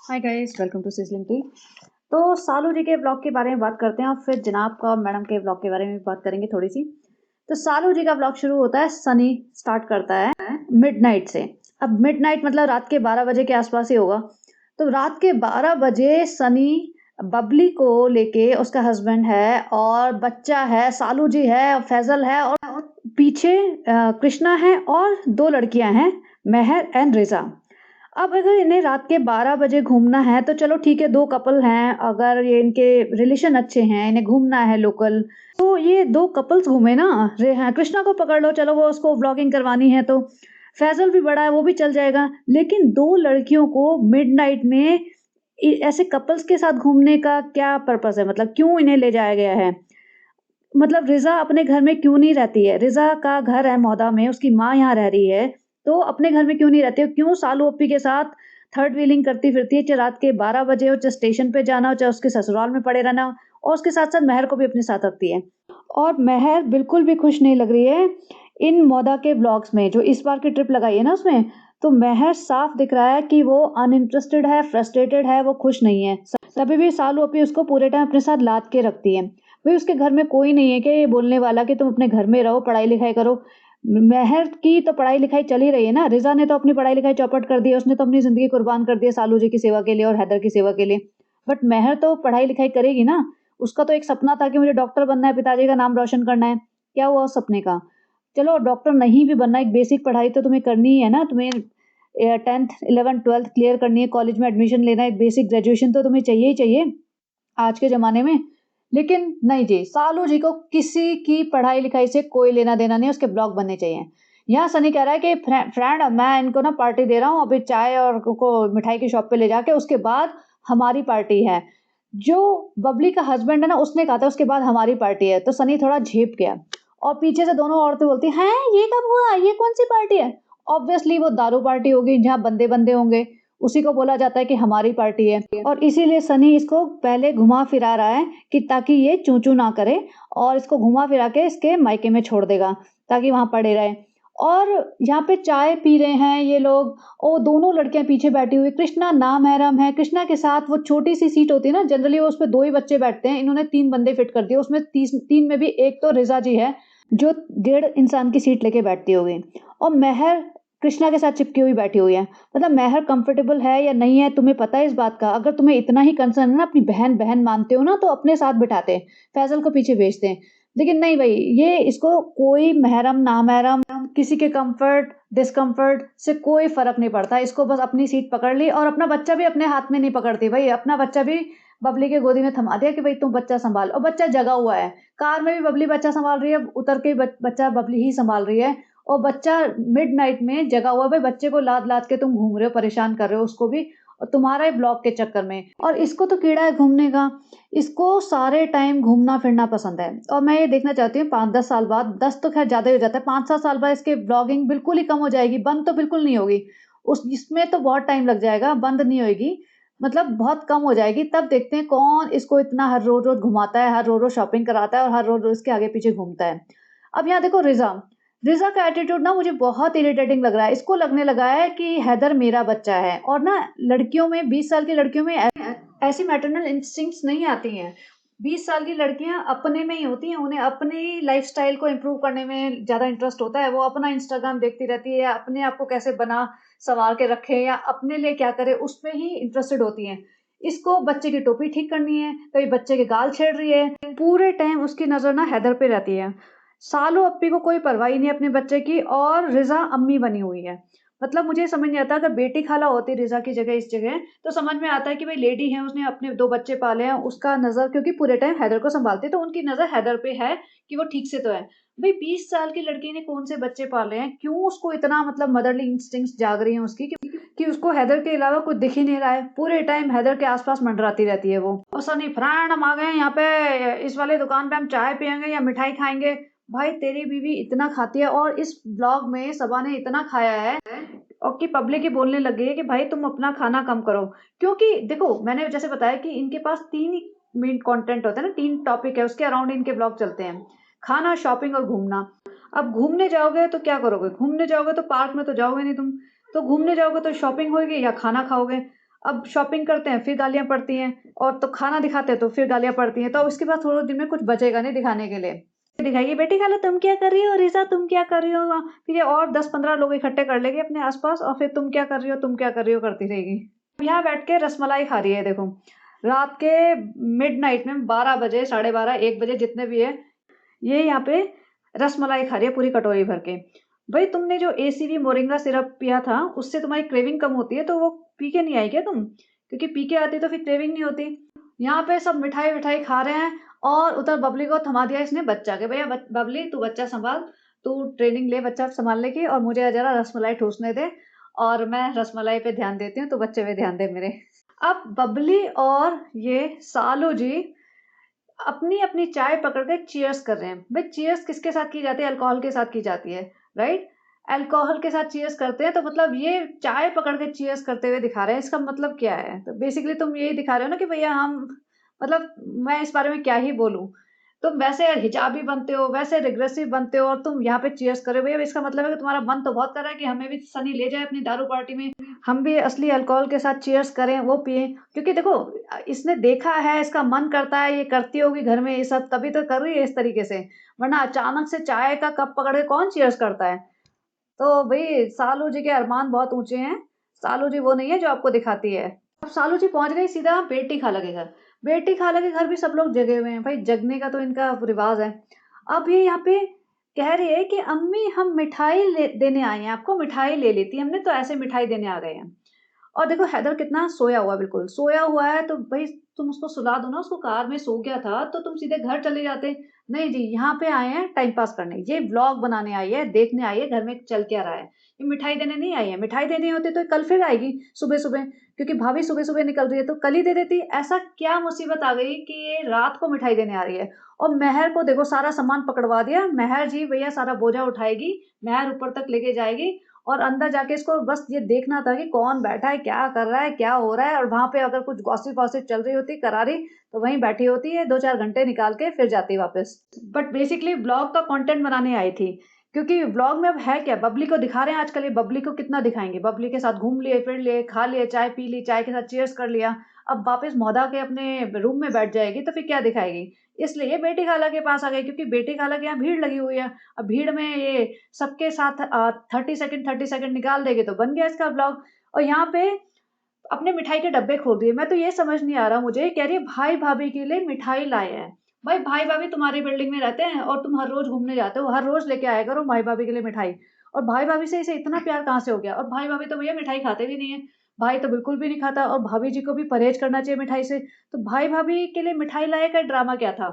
Hi guys, welcome to sizzling tea. तो सालू जी के ब्लॉग के बारे में बात करते हैं और फिर जनाब का मैडम के ब्लॉग के बारे में बात करेंगे थोड़ी सी। तो सालू जी का ब्लॉग शुरू होता है, सनी स्टार्ट करता है मिडनाइट से। अब मिडनाइट मतलब रात के 12 बजे के आसपास ही होगा। तो रात के 12 बजे सनी बबली को लेके, उसका हस्बैंड है और बच्चा है, सालू जी है, फैजल है और पीछे कृष्णा है और दो लड़कियां हैं, मेहर एंड रिजा। अब अगर इन्हें रात के 12 बजे घूमना है तो चलो ठीक है, दो कपल हैं, अगर ये इनके रिलेशन अच्छे हैं, इन्हें घूमना है लोकल, तो ये दो कपल्स घूमे ना। हाँ, कृष्णा को पकड़ लो, चलो वो उसको व्लॉगिंग करवानी है तो फैजल भी बड़ा है, वो भी चल जाएगा। लेकिन दो लड़कियों को मिडनाइट में ऐसे कपल्स के साथ घूमने का क्या पर्पस है? मतलब क्यों इन्हें ले जाया गया है? मतलब रिजा अपने घर में क्यों नहीं रहती है? रिजा का घर है मौदा में, उसकी माँ यहाँ रह रही है, तो अपने घर में क्यों नहीं रहती है? क्यों सालू ओप्पी के साथ थर्ड व्हीलिंग करती फिरती है, चाहे रात के 12 बजे हो, चाहे स्टेशन पे जाना हो, चाहे उसके ससुराल में पड़े रहना हो, और उसके साथ साथ मेहर को भी अपने साथ रखती है। और मेहर बिल्कुल भी खुश नहीं लग रही है इन मौदा के ब्लॉग्स में, जो इस बार की ट्रिप लगाई है ना उसमें। तो मेहर साफ दिख रहा है कि वो अनइंटरेस्टेड है, फ्रस्ट्रेटेड है, वो खुश नहीं है। तभी भी सालू ओप्पी उसको पूरे टाइम अपने साथ लाद के रखती है। भाई उसके घर में कोई नहीं है कि ये बोलने वाला कि तुम अपने घर में रहो, पढ़ाई लिखाई करो। मेहर की तो पढ़ाई लिखाई चल ही रही है ना, रिजा ने तो अपनी पढ़ाई लिखाई चौपट कर दी है, उसने तो अपनी जिंदगी कुर्बान कर दी है सालू जी की सेवा के लिए और हैदर की सेवा के लिए। बट मेहर तो पढ़ाई लिखाई करेगी ना। उसका तो एक सपना था कि मुझे डॉक्टर बनना है, पिताजी का नाम रोशन करना है। क्या हुआ उस सपने का? चलो डॉक्टर नहीं भी बनना, एक बेसिक पढ़ाई तो तुम्हें करनी ही है ना। तुम्हें 10th 11th 12th क्लियर करनी है, कॉलेज में एडमिशन लेना है, एक बेसिक ग्रेजुएशन तो तुम्हें चाहिए ही चाहिए आज के ज़माने में। लेकिन नहीं जी, सालू जी को किसी की पढ़ाई लिखाई से कोई लेना देना नहीं, उसके ब्लॉग बनने चाहिए। यहाँ सनी कह रहा है कि फ्रेंड मैं इनको ना पार्टी दे रहा हूँ, अभी चाय और को मिठाई की शॉप पे ले जाके, उसके बाद हमारी पार्टी है। जो बबली का हस्बैंड है ना, उसने कहा था उसके बाद हमारी पार्टी है, तो सनी थोड़ा झेप गया। और पीछे से दोनों औरतें बोलती हैं, ये कब हुआ, ये कौन सी पार्टी है? ऑब्वियसली वो दारू पार्टी होगी जहाँ बंदे बंदे होंगे, उसी को बोला जाता है कि हमारी पार्टी है। और इसीलिए सनी इसको पहले घुमा फिरा रहा है कि ताकि ये चू चू ना करे, और इसको घुमा फिरा के इसके मायके में छोड़ देगा ताकि वहां पड़े रहे। और यहाँ पे चाय पी रहे हैं ये लोग, और दोनों लड़कियां पीछे बैठी हुई, कृष्णा नामहरम है। कृष्णा के साथ वो छोटी सी सीट होती है ना, जनरली वो उसमें दो ही बच्चे बैठते हैं, इन्होंने तीन बंदे फिट कर दिए उसमें। तीन में भी एक तो रिजा जी है जो 1.5 इंसान की सीट लेके बैठती होगी, और मेहर कृष्णा के साथ चिपकी हुई बैठी हुई है। मतलब मेहर कंफर्टेबल है या नहीं है तुम्हें पता है इस बात का? अगर तुम्हें इतना ही कंसर्न है ना, अपनी बहन बहन मानते हो ना, तो अपने साथ बिठाते, फैजल को पीछे भेजते हैं। लेकिन नहीं भाई, ये इसको कोई महरम नामहरम किसी के कंफर्ट डिस्कम्फर्ट से कोई फर्क नहीं पड़ता, इसको बस अपनी सीट पकड़ ली, और अपना बच्चा भी अपने हाथ में नहीं पकड़ती भाई, अपना बच्चा भी बबली के गोदी में थमा दिया कि भाई तुम बच्चा संभाल, और बच्चा जगा हुआ है। कार में भी बबली बच्चा संभाल रही है, उतर के बच्चा बबली ही संभाल रही है, और बच्चा मिडनाइट में जगा हुआ। भाई बच्चे को लाद लाद के तुम घूम रहे हो, परेशान कर रहे हो उसको भी, और तुम्हारा ही ब्लॉग के चक्कर में। और इसको तो कीड़ा है घूमने का, इसको सारे टाइम घूमना फिरना पसंद है। और मैं ये देखना चाहती हूँ 5-10 साल बाद, 10 तो खैर ज्यादा ही हो जाता है, 5-7 साल बाद इसके ब्लॉगिंग बिल्कुल ही कम हो जाएगी, बंद तो बिल्कुल नहीं होगी। उस इसमें तो बहुत टाइम लग जाएगा, बंद नहीं होगी, मतलब बहुत कम हो जाएगी। तब देखते हैं कौन इसको इतना हर रोज रोज घुमाता है, हर रोज रोज शॉपिंग कराता है, और हर रोज रोज इसके आगे पीछे घूमता है। अब यहाँ देखो रिजा, रिजा का एटीट्यूड ना मुझे बहुत इरिटेटिंग लग रहा है। इसको लगने लगा है कि हैदर मेरा बच्चा है, और ना लड़कियों में, 20 साल की लड़कियों में ऐसी मैटरनल इंस्टिंक्ट्स नहीं आती हैं। 20 साल की लड़कियां अपने में ही होती हैं, उन्हें अपनी लाइफस्टाइल को इम्प्रूव करने में ज्यादा इंटरेस्ट होता है। वो अपना इंस्टाग्राम देखती रहती है, या अपने आप को कैसे बना संवार के रखे, या अपने लिए क्या करे, उसमें ही इंटरेस्टेड होती हैं। इसको बच्चे की टोपी ठीक करनी है, कभी बच्चे के गाल छेड़ रही है, पूरे टाइम उसकी नजर ना हैदर पे रहती है। सालू अप्पी को कोई परवाह ही नहीं अपने बच्चे की, और रिजा अम्मी बनी हुई है। मतलब मुझे समझ नहीं आता, अगर बेटी खाला होती रिजा की जगह इस जगह, तो समझ में आता है कि भाई लेडी है, उसने अपने दो बच्चे पाले हैं, उसका नजर क्योंकि पूरे टाइम हैदर को संभालती है, तो उनकी नजर हैदर पे है कि वो ठीक से तो है। भाई 20 साल की लड़की ने कौन से बच्चे पाले हैं? क्यों उसको इतना मतलब मदरली इंस्टिंक्ट्स जाग रही हैं उसकी कि उसको हैदर के अलावा कुछ दिख ही नहीं रहा है, पूरे टाइम हैदर के आसपास मंडराती रहती है वो। और सनी फ्रेंड हम आ गए यहाँ पे, इस वाले दुकान पे हम चाय पियेंगे या मिठाई खाएंगे। भाई तेरी बीवी इतना खाती है, और इस ब्लॉग में सबा ने इतना खाया है, और कि पब्लिक ही बोलने लग गई है कि भाई तुम अपना खाना कम करो। क्योंकि देखो मैंने जैसे बताया कि इनके पास 3 ही मेन कंटेंट होता है ना, 3 टॉपिक है, उसके अराउंड इनके ब्लॉग चलते हैं: खाना, शॉपिंग और घूमना। अब घूमने जाओगे तो क्या करोगे? घूमने जाओगे तो पार्क में तो जाओगे नहीं तुम, तो घूमने जाओगे तो शॉपिंग होगी या खाना खाओगे। अब शॉपिंग करते हैं फिर गालियाँ पड़ती हैं, और तो खाना दिखाते हैं तो फिर गालियाँ पड़ती हैं, तो उसके बाद थोड़े दिन में कुछ बचेगा नहीं दिखाने के लिए। दिखाएगी, बेटी खाला तुम क्या कर रही हो, रीज़ा तुम क्या कर रही हो? फिर ये और 10-15 लोग इकट्ठे कर लेगी अपने आस-पास, और फिर तुम क्या कर रही हो, तुम क्या कर रही हो करती रहेगी। यहाँ बैठ के रसमलाई खा रही है देखो, रात के मिडनाइट में 12 बजे, साढ़े 12, 1 बजे जितने भी है, ये यहाँ पे रसमलाई खा रही है पूरी कटोरी भर के। भाई तुमने जो एसीवी मोरिंगा सिरप पिया था, उससे तुम्हारी क्रेविंग कम होती है, तो वो पी के नहीं आई क्या तुम? क्योंकि पी के आती तो फिर क्रेविंग नहीं होती। यहाँ पे सब मिठाई-विठाई खा रहे हैं, और उधर बबली को थमा दिया इसने बच्चा के, भैया बबली तू बच्चा सँभाल, तू ट्रेनिंग ले बच्चा सँभालने की, और मुझे ज़रा रसमलाई ठूँसने दे, और मैं रसमलाई पे ध्यान देती हूँ, तू बच्चे पे ध्यान दे मेरे। अब बबली और ये सालू जी अपनी-अपनी चाय पकड़ के चीयर्स कर रहे हैं। भाई चीयर्स किसके साथ की जाती है? अल्कोहल के साथ की जाती है, राइट? अल्कोहल के साथ चीयर्स करते हैं, तो मतलब ये चाय पकड़ के चीयर्स करते हुए दिखा रहे हैं, इसका मतलब क्या है? तो बेसिकली तुम यही दिखा रहे हो ना कि भैया हम, मतलब मैं इस बारे में क्या ही बोलूँ? तुम वैसे हिजाबी बनते हो, वैसे रिग्रेसिव बनते हो, और तुम यहाँ पे चीयर्स कर रहे हो। भैया इसका मतलब है कि तुम्हारा मन तो बहुत कर रहा है कि हमें भी सनी ले जाए अपनी दारू पार्टी में, हम भी असली अल्कोहल के साथ चीयर्स करें, वो पिएँ। क्योंकि देखो इसने देखा है, इसका मन करता है, ये करती होगी घर में ये सब, तभी तो कर रही है इस तरीके से, वरना अचानक से चाय का कप पकड़ के कौन चीयर्स करता है? तो भई सालू जी के अरमान बहुत ऊँचे हैं, सालू जी वो नहीं है जो आपको दिखाती है। अब सालू जी पहुँच गई सीधा बेटी खाला के घर, बेटी खाला के घर भी सब लोग जगे हुए हैं, भाई जगने का तो इनका रिवाज़ है। अब ये यहाँ पे कह रही है कि अम्मी हम मिठाई ले देने आए हैं, आपको मिठाई ले लेती हमने, तो ऐसे मिठाई देने आ गए हैं। और देखो हैदर कितना सोया हुआ है, बिल्कुल सोया हुआ है, तो भाई तुम उसको सुला दो ना, उसको कार में सो गया था तो तुम सीधे घर चले जाते। नहीं जी, यहाँ पे आए हैं टाइम पास करने, ये व्लॉग बनाने आई है, देखने आई है घर में चल क्या रहा है, ये मिठाई देने नहीं आई है। मिठाई देनी होती तो कल फिर आएगी सुबह सुबह, क्योंकि भाभी सुबह सुबह निकल रही है तो कल ही दे देती। ऐसा क्या मुसीबत आ गई कि ये रात को मिठाई देने आ रही है? और मेहर को देखो सारा सामान पकड़वा दिया, मेहर जी भैया सारा बोझा उठाएगी, मेहर ऊपर तक लेके जाएगी, और अंदर जाके इसको बस ये देखना था कि कौन बैठा है, क्या कर रहा है, क्या हो रहा है, और वहाँ पे अगर कुछ गॉसिप-वॉसिप चल रही होती करारी, तो वहीं बैठी होती है, 2-4 घंटे निकाल के फिर जाती वापस। बट बेसिकली व्लॉग का कंटेंट बनाने आई थी, क्योंकि व्लॉग में अब है क्या, बबली को दिखा रहे हैं आजकल, ये बबली को कितना दिखाएँगे, बबली के साथ घूम लिए, फिर लिए, खा लिए, चाय पी ली, चाय के साथ चीयर्स कर लिया, अब वापस मौदा के अपने रूम में बैठ जाएगी, तो फिर क्या दिखाएगी? इसलिए ये बेटी खाला के पास आ गई, क्योंकि बेटी खाला के यहाँ भीड़ लगी हुई है। अब भीड़ में ये सबके साथ 30 सेकंड निकाल देगी तो बन गया इसका ब्लॉग। और यहाँ पे अपने मिठाई के डब्बे खोल रही है। मैं तो ये समझ नहीं आ रहा मुझे, कह रही है भाई-भाभी के लिए मिठाई लाए हैं। भाई भाई-भाभी तुम्हारी बिल्डिंग में रहते हैं और तुम हर रोज़ घूमने जाते हो, हर रोज़ लेके आया करो भाई-भाभी के लिए मिठाई। और भाई-भाभी से इसे इतना प्यार कहाँ से हो गया? और भाई-भाभी तो भैया मिठाई खाते भी नहीं है। भाई तो बिल्कुल भी नहीं खाता, और भाभी जी को भी परहेज़ करना चाहिए मिठाई से। तो भाई-भाभी के लिए मिठाई लाए का ड्रामा क्या था?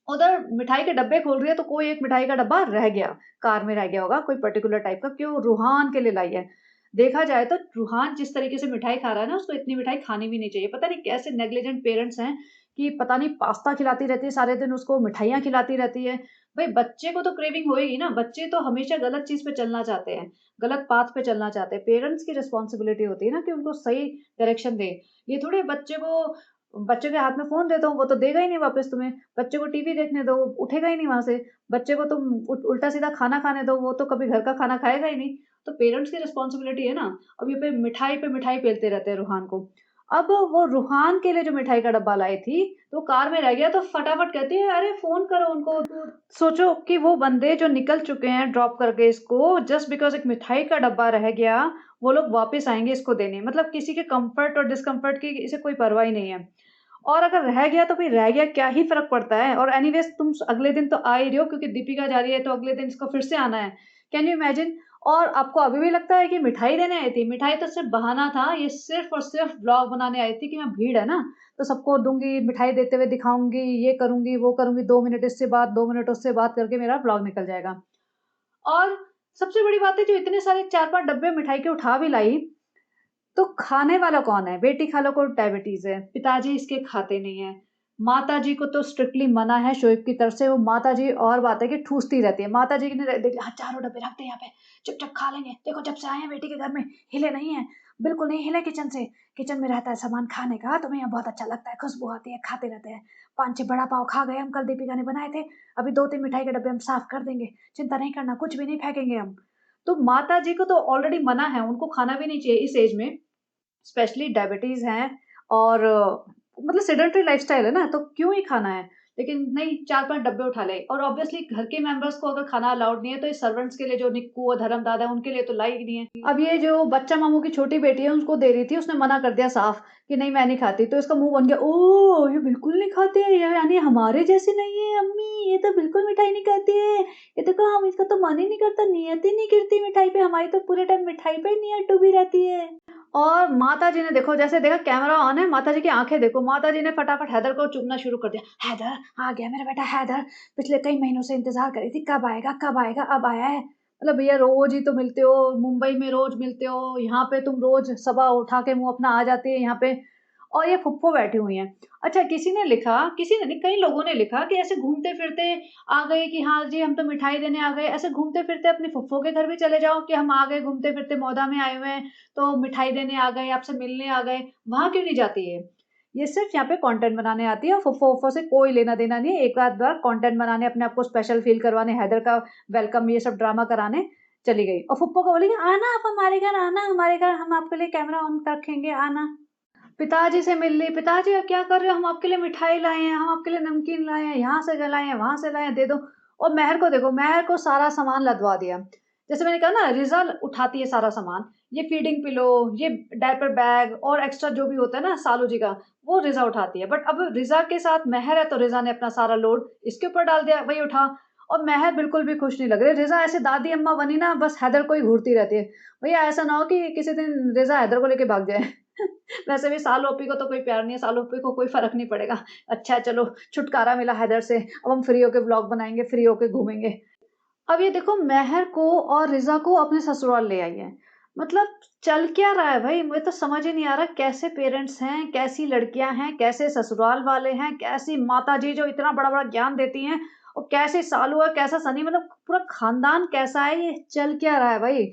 उधर मिठाई के डब्बे खोल रही है तो कोई एक मिठाई का डब्बा रह गया, कार में रह गया होगा कोई पर्टिकुलर टाइप का, क्यों रूहान के लिए लाई है। देखा जाए तो रूहान जिस तरीके से मिठाई खा रहा है ना, उसको इतनी मिठाई खानी भी नहीं चाहिए। पता नहीं कैसे नेग्लिजेंट पेरेंट्स हैं कि पता नहीं पास्ता खिलाती रहती है सारे दिन, उसको मिठाइयाँ खिलाती रहती है। भाई बच्चे को तो क्रेविंग होएगी ना, बच्चे तो हमेशा गलत चीज़ पे चलना चाहते हैं, गलत पाथ पे चलना चाहते हैं। पेरेंट्स की रिस्पॉन्सिबिलिटी होती है ना कि उनको सही डायरेक्शन दें। ये थोड़ी बच्चे के हाथ में फ़ोन दे दो, वो तो देगा ही नहीं वापस तुम्हें। बच्चे को टीवी देखने दो, वो उठेगा ही नहीं वहाँ से। बच्चे को तुम उल्टा-सीधा खाना खाने दो, वो तो कभी घर का खाना खाएगा ही नहीं। तो पेरेंट्स की रिस्पॉन्सिबिलिटी है ना। अब ये पे मिठाई पेलते रहते हैं रूहान को। अब वो रूहान के लिए जो मिठाई का डब्बा लाई थी, तो कार में रह गया तो फटाफट कहती है, "अरे फ़ोन करो उनको।" सोचो कि वो बंदे जो निकल चुके हैं ड्रॉप करके इसको, जस्ट बिकॉज़ एक मिठाई का डब्बा रह गया, वो लोग वापस आएँगे इसको देने। मतलब किसी के कम्फ़र्ट और डिस्कम्फ़र्ट की इसे कोई परवाह ही नहीं है। और अगर रह गया तो फिर रह गया, क्या ही फ़र्क पड़ता है? और एनीवेज़ तुम अगले दिन तो आ ही रहे हो, क्योंकि दीपिका जा रही है तो अगले दिन इसको फिर से आना है। Can you imagine? और आपको अभी भी लगता है कि मिठाई देने आई थी? मिठाई तो सिर्फ़ बहाना था, ये सिर्फ़ और सिर्फ़ व्लॉग बनाने आई थी कि मैं भीड़ है ना, तो सबको दूँगी, मिठाई देते हुए दिखाऊँगी, ये करूँगी, वो करूँगी, 2 मिनट इससे बात, 2 मिनट उससे बात करके मेरा व्लॉग निकल जाएगा। और सबसे बड़ी बात है, जो इतने सारे 4-5 डब्बे मिठाई के उठा भी लाई, तो खाने वाला कौन है? बेटी खाला को डायबिटीज़ है, पिताजी इसके खाते नहीं हैं, माताजी को तो स्ट्रिक्टली मना है शोएब की तरफ से, वो माताजी और बात है कि ठूसती रहती है। माताजी ने देख हाँ, चारों डब्बे रख दे यहाँ पे, चुप-चाप खा लेंगे। देखो जब से आए हैं बेटी के घर में, हिले नहीं हैं, बिल्कुल नहीं हिले किचन से। किचन में रहता है सामान खाने का, तुम्हें यहाँ बहुत अच्छा लगता है, खुशबू आती है, खाते रहते हैं। 5-6 बड़ा पाव खा गए हम, कल दीपिका ने बनाए थे, अभी 2-3 मिठाई के डब्बे हम साफ कर देंगे, चिंता नहीं करना, कुछ भी नहीं फेंकेंगे हम। तो माताजी को तो ऑलरेडी मना है, उनको खाना भी नहीं चाहिए इस एज में। स्पेशली डायबिटीज़ हैं और मतलब सेडेंटरी लाइफ़स्टाइल है ना, तो क्यों ही खाना है? लेकिन नहीं 4-5 डब्बे उठा ले और ऑब्वियसली घर के मेंबर्स को अगर खाना अलाउड नहीं है, तो ये सर्वेंट्स के लिए जो निक्कू और धर्मदादा है, उनके लिए तो ला ही नहीं है। अब ये जो बच्चा मामू की छोटी बेटी है, उसको दे रही थी, उसने मना कर दिया साफ कि नहीं मैं नहीं खाती, तो इसका मुँह बन गया, ओह! ये बिल्कुल नहीं खाते हैं, ये यानी हमारे जैसे नहीं है अम्मी, ये तो बिल्कुल मिठाई नहीं खाती है। ये देखो हम इसका तो मन ही नहीं करता, नियत ही नहीं गिरती मिठाई पे, हमारी तो पूरे टाइम मिठाई पे ही नियत डूबी रहती है। और माताजी ने देखो जैसे देखा कैमरा ऑन है, माताजी की आँखें देखो, माताजी ने फटाफट हैदर को चूमना शुरू कर दिया। हैदर आ गया मेरा बेटा हैदर, पिछले कई महीनों से इंतज़ार कर रही थी, कब आएगा, अब आया है। मतलब भैया रोज़ ही तो मिलते हो, मुंबई में रोज़ मिलते हो, यहाँ पे तुम रोज़ सबा उठा के मुँह अपना आ जाती है यहाँ पे और ये फुप्पो बैठी हुई हैं। अच्छा किसी ने लिखा, किसी ने नहीं कई लोगों ने लिखा कि ऐसे घूमते-फिरते आ गए कि हाँ जी, हम तो मिठाई देने आ गए, ऐसे घूमते-फिरते अपनी फुफ्फो के घर भी चले जाओ कि हम आ गए घूमते-फिरते मौदा में आए हुए हैं, तो मिठाई देने आ गए, आपसे मिलने आ गए, वहाँ क्यों नहीं जाती है? ये सिर्फ़ यहाँ पे कंटेंट बनाने आती है और फुफ्फो-वुफ्फो से कोई लेना-देना नहीं है, एक आध बार कंटेंट बनाने, अपने आप को स्पेशल फ़ील करवाने, हैदर का वेलकम ये सब ड्रामा कराने चली गई और फुप्पो को बोलेगी, "आना आप हमारे घर आना, हमारे घर हम आपके लिए कैमरा ऑन रखेंगे, आना।" पिताजी से मिल ली, "पिताजी आप क्या कर रहे हो? हम आपके लिए मिठाई लाए हैं, हम आपके लिए नमकीन लाए हैं, यहाँ से लाए हैं, वहाँ से लाए हैं, दे दो।" और मेहर को देखो, मेहर को सारा सामान लदवा दिया। जैसे मैंने कहा ना रिज़ा उठाती है सारा सामान, ये फीडिंग पिलो, ये डायपर बैग और एक्स्ट्रा जो भी होता है ना सालू जी का, वो रिज़ा उठाती है। बट अब रिज़ा के साथ मेहर है तो रिज़ा ने अपना सारा लोड इसके ऊपर डाल दिया, भई उठा और मेहर बिल्कुल भी खुश नहीं लग रही। रिज़ा ऐसे दादी अम्मा बनी ना बस हैदर को ही घूरती रहती है। भैया ऐसा ना हो कि किसी दिन रिज़ा हैदर को लेके भाग जाए। वैसे भी सालू ओपी को तो कोई प्यार नहीं है, सालू ओपी को कोई फ़र्क नहीं पड़ेगा। अच्छा है चलो छुटकारा मिला हैदर से, अब हम फ्री होके व्लॉग बनाएँगे, फ्री होके घूमेंगे। अब ये देखो मेहर को और रिज़ा को अपने ससुराल ले आई है। मतलब चल क्या रहा है भई? मुझे तो समझ ही नहीं आ रहा कैसे पेरेंट्स हैं, कैसी लड़कियाँ हैं, कैसे ससुराल वाले हैं, कैसी माताजी जो इतना बड़ा-बड़ा ज्ञान देती हैं और कैसे सालू है, कैसा सनी मतलब पूरा खानदान कैसा है, ये चल क्या रहा है भई?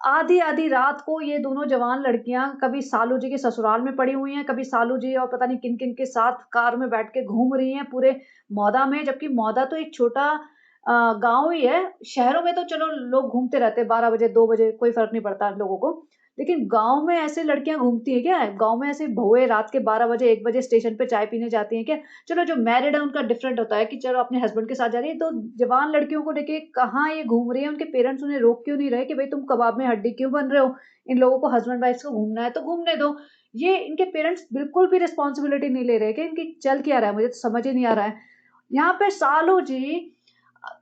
आधी-आधी रात को ये दोनों जवान लड़कियाँ कभी सालू जी के ससुराल में पड़ी हुई हैं, कभी सालू जी और पता नहीं किन-किन के साथ कार में बैठ के घूम रही हैं पूरे मौदा में, जबकि मौदा तो एक छोटा गाँव ही है। शहरों में तो चलो लोग घूमते रहते हैं 12 बजे, 2 बजे कोई फ़र्क नहीं पड़ता लोगों को। लेकिन गाँव में ऐसे लड़कियाँ घूमती हैं क्या? गाँव में ऐसे बहुएँ रात के 12 बजे, 1 बजे स्टेशन पे चाय पीने जाती हैं क्या? चलो जो मैरिड है उनका डिफरेंट होता है कि चलो अपने हस्बैंड के साथ जा रही है, तो जवान लड़कियों को लेके कहाँ ये घूम रही है? उनके पेरेंट्स उन्हें रोक क्यों नहीं रहे कि भई तुम कबाब में हड्डी क्यों बन रहे हो? इन लोगों को हस्बैंड वाइफ्स को घूमना है तो घूमने दो। ये इनके पेरेंट्स बिल्कुल भी रिस्पॉन्सिबिलिटी नहीं ले रहे कि इनकी चल क्या रहा है? मुझे तो समझ ही नहीं आ रहा है। यहाँ पे सालू जी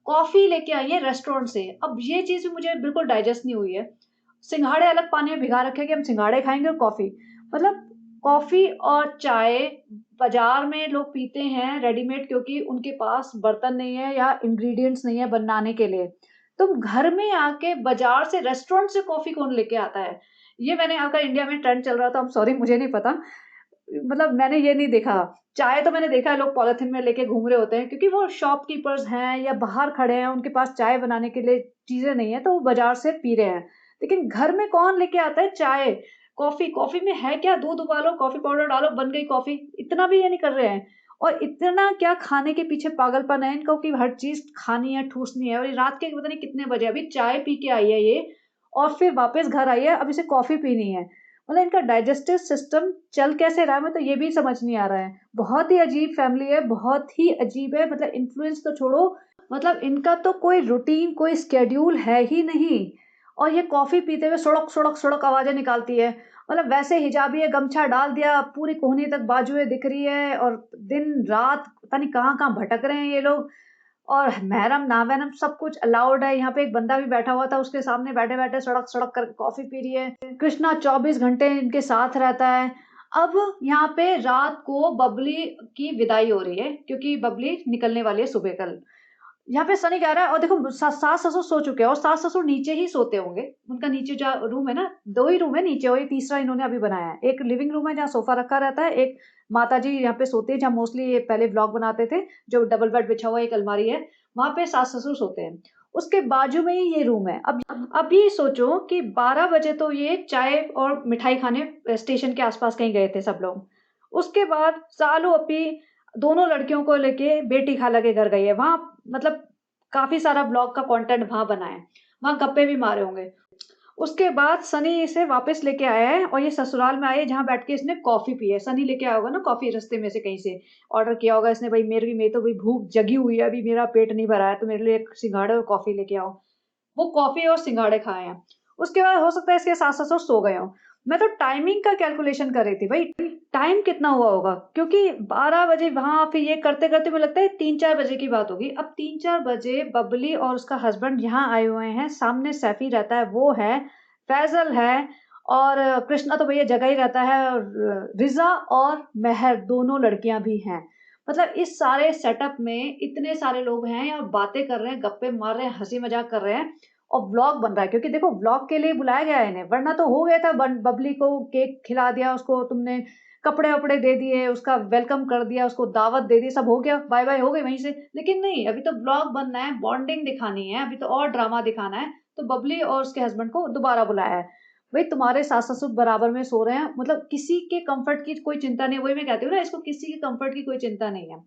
कॉफ़ी लेके आई है रेस्टोरेंट से। अब ये चीज़ भी मुझे बिल्कुल डाइजेस्ट नहीं हुई है। सिंघाड़े अलग पानी में भिगा रखे हैं कि हम सिंघाड़े खाएँगे और कॉफ़ी। मतलब कॉफ़ी और चाय बाज़ार में लोग पीते हैं रेडीमेड क्योंकि उनके पास बर्तन नहीं है या इंग्रीडिएंट्स नहीं है बनाने के लिए। तुम घर में आके बाज़ार से रेस्टोरेंट से कॉफ़ी कौन लेके आता है? ये मैंने अगर इंडिया में ट्रेंड चल रहा था, आई एम सॉरी मुझे नहीं पता। मतलब मैंने ये नहीं देखा। चाय तो मैंने देखा है लोग पॉलिथीन में लेके घूम रहे होते हैं क्योंकि वो शॉपकीपर्स हैं या बाहर खड़े हैं, उनके पास चाय बनाने के लिए चीज़ें नहीं है, तो वो बाज़ार से पी रहे हैं। लेकिन घर में कौन लेके आता है चाय, कॉफ़ी? कॉफ़ी में है क्या? दूध उबालो, कॉफ़ी पाउडर डालो, बन गई कॉफ़ी। इतना भी ये नहीं कर रहे हैं। और इतना क्या खाने के पीछे पागलपन है इनको कि हर चीज़ खानी है, ठूसनी है और ये रात के पता नहीं कितने बजे अभी चाय पी के आई है ये और फिर वापस घर आई है, अब इसे कॉफ़ी पीनी है। मतलब इनका डाइजेस्टिव सिस्टम चल कैसे रहा है, मुझे तो ये भी समझ नहीं आ रहा है। बहुत ही अजीब फैमिली है, बहुत ही अजीब है, मतलब इन्फ्लुएंस तो छोड़ो, मतलब इनका तो कोई रूटीन, कोई शेड्यूल है ही नहीं। और ये कॉफ़ी पीते हुए सुड़क, सुड़क, सुड़क आवाज़ें निकालती है। मतलब वैसे हिजाबी है, गमछा डाल दिया, पूरी कोहनी तक बाजुएँ दिख रही है और दिन-रात पता नहीं कहाँ-कहाँ भटक रहे हैं ये लोग। और महरम, नामहरम सब कुछ अलाउड है। यहाँ पे एक बंदा भी बैठा हुआ था, उसके सामने बैठे-बैठे सड़क-सड़क करके कॉफ़ी पी रही है। कृष्णा 24 घंटे इनके साथ रहता है। अब यहाँ पे रात को बबली की विदाई हो रही है क्योंकि बबली निकलने वाली है सुबह कल। यहाँ पे सनी कह रहा है और देखो सास-ससुर सो चुके हैं और सास-ससुर नीचे ही सोते होंगे। उनका नीचे जो रूम है ना, 2 ही रूम है नीचे और ये तीसरा इन्होंने अभी बनाया है। एक लिविंग रूम है जहाँ सोफ़ा रखा रहता है, एक माताजी यहाँ पे सोती है जहाँ मोस्टली ये पहले व्लॉग बनाते थे, जो डबल बेड बिछा हुआ एक अलमारी है, वहाँ पे सास-ससुर सोते हैं। उसके बाजू में ही ये रूम है। अब अभी सोचो कि 12 बजे तो ये चाय और मिठाई खाने स्टेशन के आस-पास कहीं गए थे सब लोग। उसके बाद सालू अपी दोनों लड़कियों को लेके बेटी खाला के घर गई है। वहाँ मतलब काफ़ी सारा ब्लॉग का कंटेंट वहाँ बना है। वहाँ गप्पे भी मारे होंगे। उसके बाद सनी इसे वापस लेके आया है और ये ससुराल में आए जहाँ बैठ के इसने कॉफ़ी पी है। सनी लेके आया होगा ना कॉफ़ी रास्ते में से कहीं से, ऑर्डर किया होगा इसने, भाई मेरी तो भाई भूख जगी हुई है, अभी मेरा पेट नहीं भरा है, तो मेरे लिए एक सिंघाड़े और कॉफ़ी लेके आओ। वो कॉफ़ी और सिंघाड़े खाए हैं। उसके बाद हो सकता है इसके सास-ससुर सो गए हों। मैं तो टाइमिंग का कैलकुलेशन कर रही थी, भाई टाइम कितना हुआ होगा? क्योंकि 12 बजे वहाँ फिर ये करते-करते मुझे लगता है 3-4 बजे की बात होगी। अब 3-4 बजे बबली और उसका हस्बैंड यहाँ आए हुए हैं, सामने सैफी रहता है, वो है, फैज़ल है और कृष्णा तो भैया जगह ही रहता है और रिज़ा और महर दोनों लड़कियाँ भी हैं। मतलब इस सारे सेटअप में इतने सारे लोग हैं और बातें कर रहे हैं, गप्पे मार रहे हैं, हँसी-मज़ाक कर रहे हैं और व्लॉग बन रहा है क्योंकि देखो व्लॉग के लिए बुलाया गया है इन्हें, वरना तो हो गया था बबली को केक खिला दिया, उसको तुमने कपड़े-वपड़े दे दिए, उसका वेलकम कर दिया, उसको दावत दे दी, सब हो गया, बाय-बाय हो गई वहीं से। लेकिन नहीं, अभी तो व्लॉग बनना है, बॉन्डिंग दिखानी है, अभी तो और ड्रामा दिखाना है, तो बबली और उसके हस्बैंड को दोबारा बुलाया है। भई तुम्हारे सास-ससुर बराबर में सो रहे हैं, मतलब किसी के कम्फर्ट की कोई चिंता नहीं है, वही मैं कहती हूँ ना इसको किसी के कम्फर्ट की कोई चिंता नहीं है।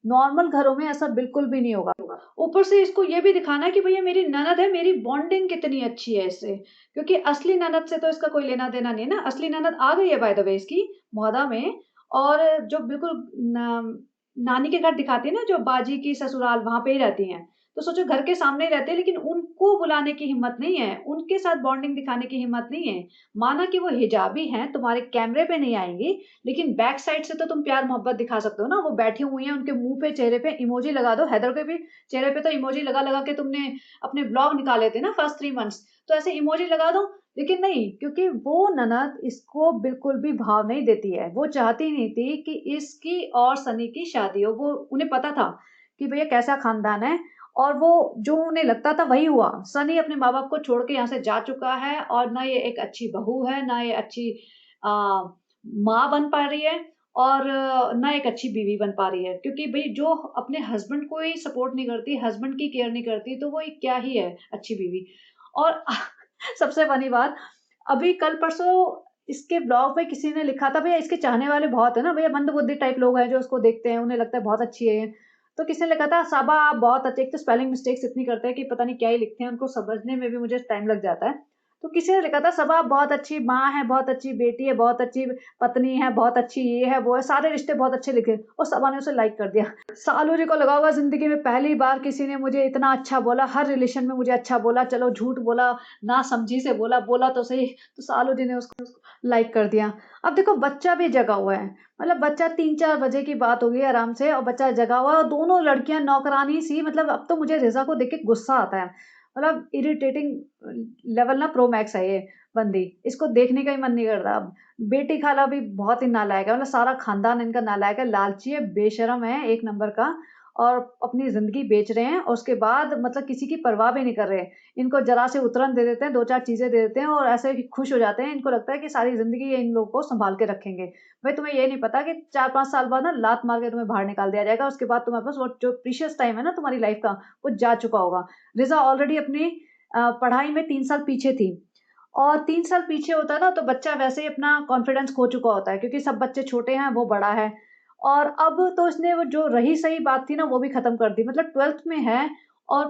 नॉर्मल घरों में ऐसा बिल्कुल भी नहीं होगा। ऊपर से इसको ये भी दिखाना है कि भैया मेरी ननद है, मेरी बॉन्डिंग कितनी अच्छी है इससे, क्योंकि असली ननद से तो इसका कोई लेना-देना नहीं है ना। असली ननद आ गई है बाय द वे इसकी मोहदा में और जो बिल्कुल नानी के घर दिखाती है ना, जो बाजी की ससुराल वहाँ पे ही रहती हैं। तो सोचो घर के सामने ही रहते हैं, लेकिन उनको बुलाने की हिम्मत नहीं है, उनके साथ बॉन्डिंग दिखाने की हिम्मत नहीं है। माना कि वो हिजाबी हैं, तुम्हारे कैमरे पे नहीं आएँगी, लेकिन बैक साइड से तो तुम प्यार-मोहब्बत दिखा सकते हो ना। वो बैठी हुई हैं, उनके मुँह पे, चेहरे पे इमोजी लगा दो। हैदर के भी चेहरे पे तो इमोजी लगा-लगा के तुमने अपने व्लॉग निकाले थे ना फर्स्ट 3 मंथ्स, तो ऐसे इमोजी लगा दो। लेकिन नहीं, क्योंकि वो ननद इसको बिल्कुल भी भाव नहीं देती है। वो चाहती नहीं थी कि इसकी और सनी की शादी हो। वो उन्हें पता था कि भैया कैसा खानदान है और वो जो उन्हें लगता था वही हुआ। सनी अपने माँ-बाप को छोड़ के यहाँ से जा चुका है और ना ये एक अच्छी बहू है, ना ये अच्छी अ, माँ बन पा रही है और ना एक अच्छी बीवी बन पा रही है। क्योंकि भई जो अपने हस्बैंड को ही सपोर्ट नहीं करती, हस्बैंड की केयर नहीं करती, तो वो ये क्या ही है अच्छी बीवी। और सबसे फ़नी बात, अभी कल-परसों इसके ब्लॉग पे किसी ने लिखा था, भैया इसके चाहने वाले बहुत हैं ना, भैया मंदबुद्धि टाइप लोग हैं जो उसको देखते हैं, उन्हें लगता है बहुत अच्छी है ये। तो किसी ने लिखा था, "सबा आप बहुत अच्छे", एक तो स्पेलिंग मिस्टेक्स इतनी करते हैं कि पता नहीं क्या ही लिखते हैं, उनको समझने में भी मुझे टाइम लग जाता है। तो किसी ने लिखा था, "सबा आप बहुत अच्छी माँ है, बहुत अच्छी बेटी है, बहुत अच्छी पत्नी है, बहुत अच्छी ये है, वो है", सारे रिश्ते बहुत अच्छे लिखे और सबा ने उसे लाइक कर दिया। सालू जी को लगा होगा ज़िंदगी में पहली बार किसी ने मुझे इतना अच्छा बोला, हर रिलेशन में मुझे अच्छा बोला, चलो झूठ बोला, नासमझी से बोला, बोला तो सही, तो सालू जी ने उसको लाइक कर दिया। अब देखो बच्चा भी जगा हुआ है, मतलब बच्चा 3-4 बजे की बात होगी आराम से और बच्चा जगा हुआ है और दोनों लड़कियाँ नौकरानी सी, मतलब अब तो मुझे रिज़ा को देख के गुस्सा आता है। मतलब इरिटेटिंग लेवल ना प्रो मैक्स है ये बंदी, इसको देखने का ही मन नहीं करता अब। बेटी खाला भी बहुत ही नालायक है, मतलब सारा खानदान इनका नालायक है, लालची है, बेशर्म है एक नंबर का और अपनी ज़िंदगी बेच रहे हैं और उसके बाद मतलब किसी की परवाह भी नहीं कर रहे। इनको ज़रा से उतरन दे देते हैं, 2-4 चीज़ें दे देते हैं और ऐसे ही खुश हो जाते हैं। इनको लगता है कि सारी ज़िंदगी ये इन लोगों को सँभाल के रखेंगे। भई तुम्हें ये नहीं पता कि 4-5 साल बाद ना लात मार के तुम्हें बाहर निकाल दिया जाएगा। उसके बाद तुम्हारे पास वो जो प्रीशियस टाइम है ना तुम्हारी लाइफ़ का, वो जा चुका होगा। रिज़ा ऑलरेडी अपनी पढ़ाई में 3 साल पीछे थी और 3 साल पीछे होता है ना तो बच्चा वैसे ही अपना कॉन्फिडेंस खो चुका होता है क्योंकि सब बच्चे छोटे हैं, वो बड़ा है। और अब तो इसने वो जो रही सही बात थी ना वो भी ख़त्म कर दी। मतलब 12th में है और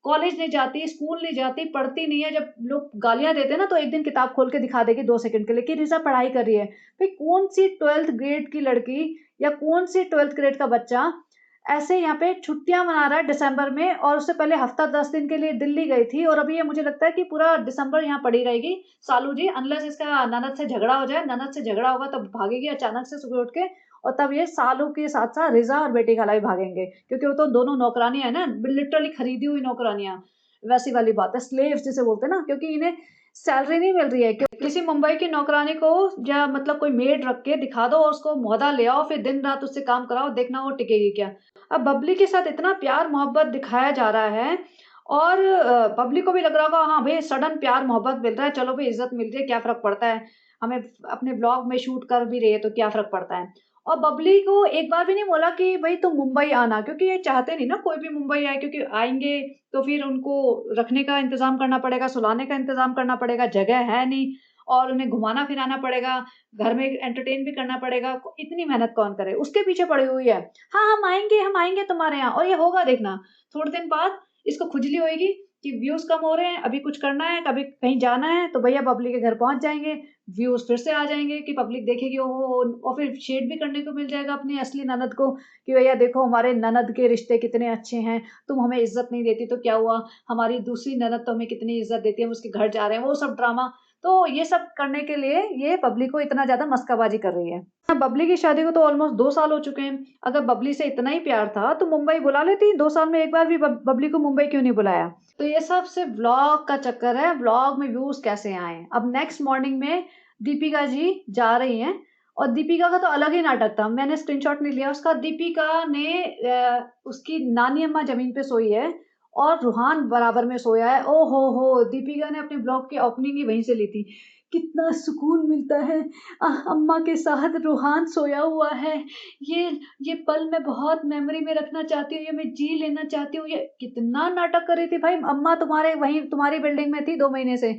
कॉलेज नहीं जाती, स्कूल नहीं जाती, पढ़ती नहीं है। जब लोग गालियाँ देते हैं ना तो एक दिन किताब खोल के दिखा देगी 2 सेकंड के लिए कि रिज़ा पढ़ाई कर रही है। भई कौन-सी 12th ग्रेड की लड़की या कौन-सी 12th ग्रेड का बच्चा ऐसे यहाँ पे छुट्टियाँ मना रहा है दिसंबर में और उससे पहले हफ़्ता 10 दिन के लिए दिल्ली गई थी और अभी ये मुझे लगता है कि पूरा दिसंबर यहाँ पड़ी रहेगी सालू जी अनलेस इसका ननद से झगड़ा हो जाए। ननद से झगड़ा होगा तब भागेगी अचानक से सुबह उठ के और तब ये सालू के साथ-साथ रिज़ा और बेटी खाला भी भागेंगे क्योंकि वो तो दोनों नौकरानियाँ हैं ना, लिटरली खरीदी हुई नौकरानियाँ। वैसी वाली बात है, स्लेव्स जिसे बोलते हैं ना क्योंकि इन्हें सैलरी नहीं मिल रही है। किसी मुंबई की नौकरानी को या मतलब कोई मेड रख के दिखा दो और उसको मोहदा ले आओ, फिर दिन-रात उससे काम कराओ, देखना वो टिकेगी क्या। अब बबली के साथ इतना प्यार-मोहब्बत दिखाया जा रहा है और बबली को भी लग रहा होगा हाँ भई सडन प्यार-मोहब्बत मिल रहा है, चलो भई इज़्ज़त मिल रही है, क्या फ़र्क पड़ता है। हमें अपने व्लॉग में शूट कर भी रही है तो क्या फ़र्क पड़ता है। और बबली को एक बार भी नहीं बोला कि भई तुम मुंबई आना क्योंकि ये चाहते नहीं ना कोई भी मुंबई आए क्योंकि आएँगे तो फिर उनको रखने का इंतज़ाम करना पड़ेगा, सुलाने का इंतज़ाम करना पड़ेगा, जगह है नहीं और उन्हें घुमाना-फिराना पड़ेगा, घर में एंटरटेन भी करना पड़ेगा, इतनी मेहनत कौन करे? उसके पीछे पड़ी हुई है। हाँ, हम आएँगे तुम्हारे यहाँ और ये होगा देखना, थोड़े दिन बाद इसको खुजली होएगी, कि व्यूज़ कम हो रहे हैं, अभी कुछ करना है, कभी कहीं जाना है तो भैया बबली के घर पहुँच जाएँगे, व्यूज़ फिर से आ जाएँगे कि पब्लिक देखेगी ओहो! और फिर शेड भी करने को मिल जाएगा अपनी असली ननद को कि भैया देखो हमारे ननद के रिश्ते कितने अच्छे हैं, तुम हमें इज़्ज़त नहीं देती तो क्या हुआ? हमारी दूसरी ननद तो हमें कितनी इज़्ज़त देती है, हम उसके घर जा रहे हैं, वो सब ड्रामा। तो ये सब करने के लिए ये पब्लिक को इतना ज़्यादा मस्काबाज़ी कर रही है। बबली की शादी को तो ऑलमोस्ट 2 साल हो चुके हैं। अगर बबली से इतना ही प्यार था तो मुंबई बुला लेती, 2 साल में एक बार भी बबली को मुंबई क्यों नहीं बुलाया? तो ये सब सिर्फ व्लॉग का चक्कर है, व्लॉग में व्यूज़ कैसे आएँ? अब नेक्स्ट मॉर्निंग में दीपिका जी जा रही हैं और दीपिका का तो अलग ही नाटक था। मैंने स्क्रीनशॉट नहीं लिया उसका। दीपिका ने उसकी नानी अम्मा ज़मीन पे सोई है और रूहान बराबर में सोया है। ओ हो! दीपिका ने अपने ब्लॉग की ओपनिंग ही वहीं से ली थी। कितना सुकून मिलता है अम्मा के साथ रूहान सोया हुआ है। ये ये पल मैं बहुत मेमोरी में रखना चाहती हूँ, ये मैं जी लेना चाहती हूँ। ये कितना नाटक कर रही थी भाई। अम्मा तुम्हारे वहीं तुम्हारी बिल्डिंग में थी 2 महीने से।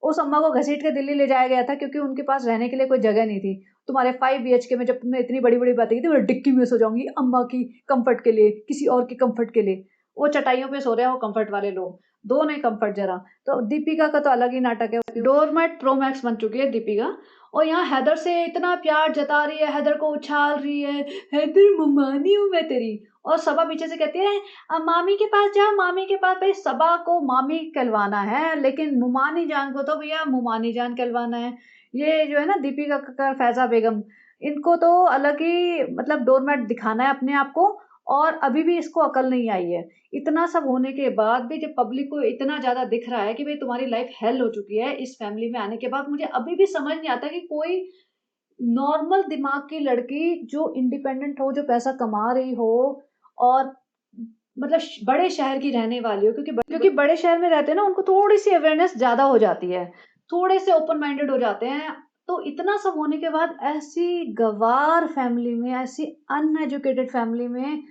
उस अम्मा को घसीट के दिल्ली ले जाया गया था क्योंकि उनके पास रहने के लिए कोई जगह नहीं थी। तुम्हारे 5 बीएचके में जब तुमने इतनी बड़ी-बड़ी बातें की थी, मैं डिक्की में सो जाऊँगी अम्मा की कम्फर्ट के लिए, किसी और के कम्फर्ट के लिए। वो चटाइयों पे सो रहे हैं वो कम्फर्ट वाले लोग। दो नहीं कम्फर्ट ज़रा। तो दीपिका का तो अलग ही नाटक है। डोरमैट प्रो मैक्स बन चुकी है दीपिका और यहाँ हैदर से इतना प्यार जता रही है, हैदर को उछाल रही है, हैदर ममानी हूँ मैं तेरी। और सबा पीछे से कहती है मामी के पास जाओ, मामी के पास। भाई सबा को मामी कहलवाना है लेकिन मुमानी जान को तो भैया मुमानी जान कहलवाना है। ये जो है ना दीपिका कक्कर, फैज़ा बेगम, इनको तो अलग ही मतलब डोरमैट दिखाना है अपने आप को और अभी भी इसको अकल नहीं आई है। इतना सब होने के बाद भी जब पब्लिक को इतना ज़्यादा दिख रहा है कि भई तुम्हारी लाइफ़ हेल हो चुकी है इस फैमिली में आने के बाद, मुझे अभी भी समझ नहीं आता कि कोई नॉर्मल दिमाग की लड़की जो इंडिपेंडेंट हो, जो पैसा कमा रही हो और मतलब बड़े शहर की रहने वाली हो, क्योंकि बड़े शहर में रहते हैं ना, उनको थोड़ी-सी अवेयरनेस ज़्यादा हो जाती है। थोड़े से ओपन माइंडेड हो जाते हैं। तो इतना सब होने के बाद ऐसी गँवार फैमिली में, ऐसी अनएजुकेटेड फैमिली में,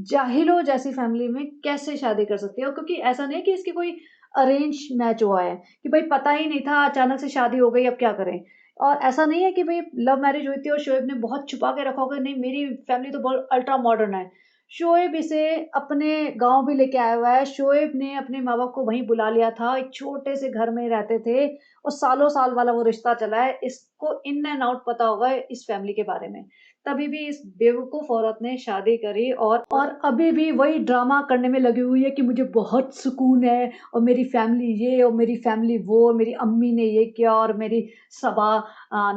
जाहिलों जैसी फैमिली में कैसे शादी कर सकती है? और क्योंकि ऐसा नहीं है कि इसकी कोई अरेंज मैच हुआ है, कि भई पता ही नहीं था, अचानक से शादी हो गई, अब क्या करें? और ऐसा नहीं है कि भई लव मैरिज हुई थी और शोएब ने बहुत छुपा के रखा होगा, नहीं मेरी फैमिली तो बहुत अल्ट्रा मॉडर्न है। शोएब इसे अपने गाँव भी लेके आया हुआ है। शोएब ने अपने माँ-बाप को वहीं बुला लिया था। एक छोटे से घर में रहते थे और सालों-साल वाला वो रिश्ता चला है। इसको इन एंड आउट पता होगा इस फैमिली के बारे में। तभी भी इस बेवकूफ़ औरत ने शादी करी और अभी भी वही ड्रामा करने में लगी हुई है कि मुझे बहुत सुकून है और मेरी फैमिली ये और मेरी फैमिली वो, मेरी अम्मी ने ये किया और मेरी सबा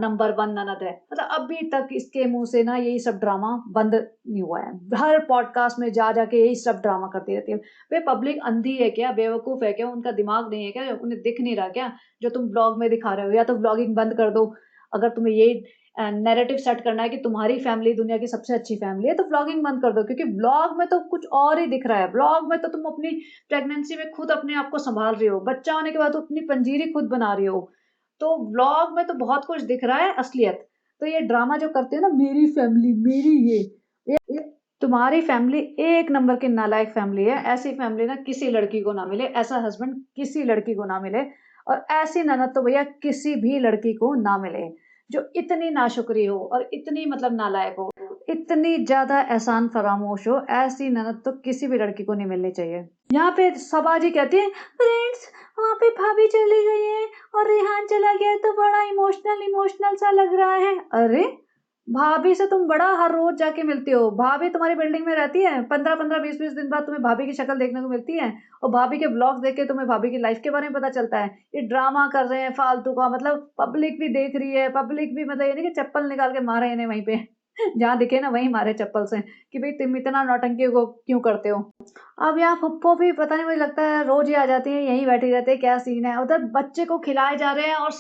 नंबर 1 ननद है। मतलब अभी तक इसके मुँह से ना यही सब ड्रामा बंद नहीं हुआ है। हर पॉडकास्ट में जा के यही सब ड्रामा करती रहती है। वे पब्लिक अंधी है क्या? बेवकूफ़ है क्या? उनका दिमाग नहीं है क्या? उन्हें दिख नहीं रहा क्या? जो तुम व्लॉग में दिखा रहे हो, या तो व्लॉगिंग बंद कर दो। अगर तुम्हें यही नैरेटिव सेट करना है कि तुम्हारी फैमिली दुनिया की सबसे अच्छी फैमिली है, तो व्लॉगिंग बंद कर दो क्योंकि व्लॉग में तो कुछ और ही दिख रहा है। व्लॉग में तो तुम अपनी प्रेगनेंसी में खुद अपने आप को सँभाल रही हो। बच्चा होने के बाद तो अपनी पंजीरी खुद बना रही हो। तो व्लॉग में तो बहुत कुछ दिख रहा है असलियत। तो ये ड्रामा जो करते हो ना, मेरी फैमिली, मेरी ये तुम्हारी फैमिली एक नंबर की नालायक फैमिली है। ऐसी फैमिली ना किसी लड़की को ना मिले, ऐसा हस्बैंड किसी लड़की को ना मिले और ऐसी ननद तो भैया किसी भी लड़की को ना मिले, जो इतनी नाशुक्री हो और इतनी मतलब नालायक हो, इतनी ज़्यादा एहसान फरामोश हो, ऐसी ननद तो किसी भी लड़की को नहीं मिलनी चाहिए। यहाँ पे सबा जी कहती है, फ्रेंड्स वहाँ पे भाभी चली गई है और रेहान चला गया है तो बड़ा इमोशनल इमोशनल सा लग रहा है। अरे! भाभी से तुम बड़ा हर रोज़ जाके मिलते हो। भाभी तुम्हारी बिल्डिंग में रहती है। 15-15, 20-20 दिन बाद तुम्हें भाभी की शक्ल देखने को मिलती है और भाभी के व्लॉग्स देख के तुम्हें भाभी की लाइफ़ के बारे में पता चलता है। ये ड्रामा कर रहे हैं फालतू का, मतलब पब्लिक भी देख रही है, पब्लिक भी मतलब ये नहीं कि चप्पल निकाल के मारे इन्हें वहीं पे। जहाँ दिखे ना वहीं मारे चप्पल से कि भई तुम इतना नौटंकी को क्यों करते हो? अब यहाँ फुप्पो भी पता नहीं, मुझे लगता है रोज़ ही आ जाती हैं, यहीं बैठी रहती है, क्या सीन है? उधर बच्चे को खिलाए जा रहे हैं और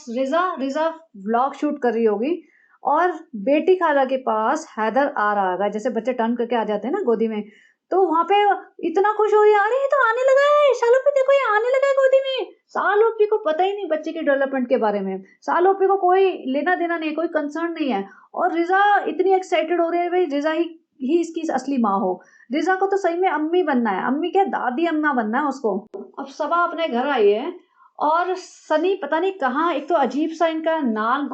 रिज़ा व्लॉग शूट कर रही होगी और बेटी खाला के पास हैदर आ रहा होगा, जैसे बच्चे टर्न करके आ जाते हैं ना गोदी में, तो वहाँ पे इतना खुश हो रही है, अरे ये तो आने लगा है, शालू देखो ये आने लगा है गोदी में। सालोपी को पता ही नहीं बच्चे के डेवलपमेंट के बारे में। सालोपी को कोई लेना-देना नहीं है, कोई कंसर्न नहीं है और रिज़ा इतनी एक्साइटेड हो रही है, भई रिज़ा ही इसकी असली माँ हो। रिज़ा को तो सही में अम्मी बनना है, अम्मी क्या दादी अम्मा बनना है उसको। अब सबा अपने घर आई है और सनी पता नहीं कहाँ, एक तो अजीब-सा इनका नान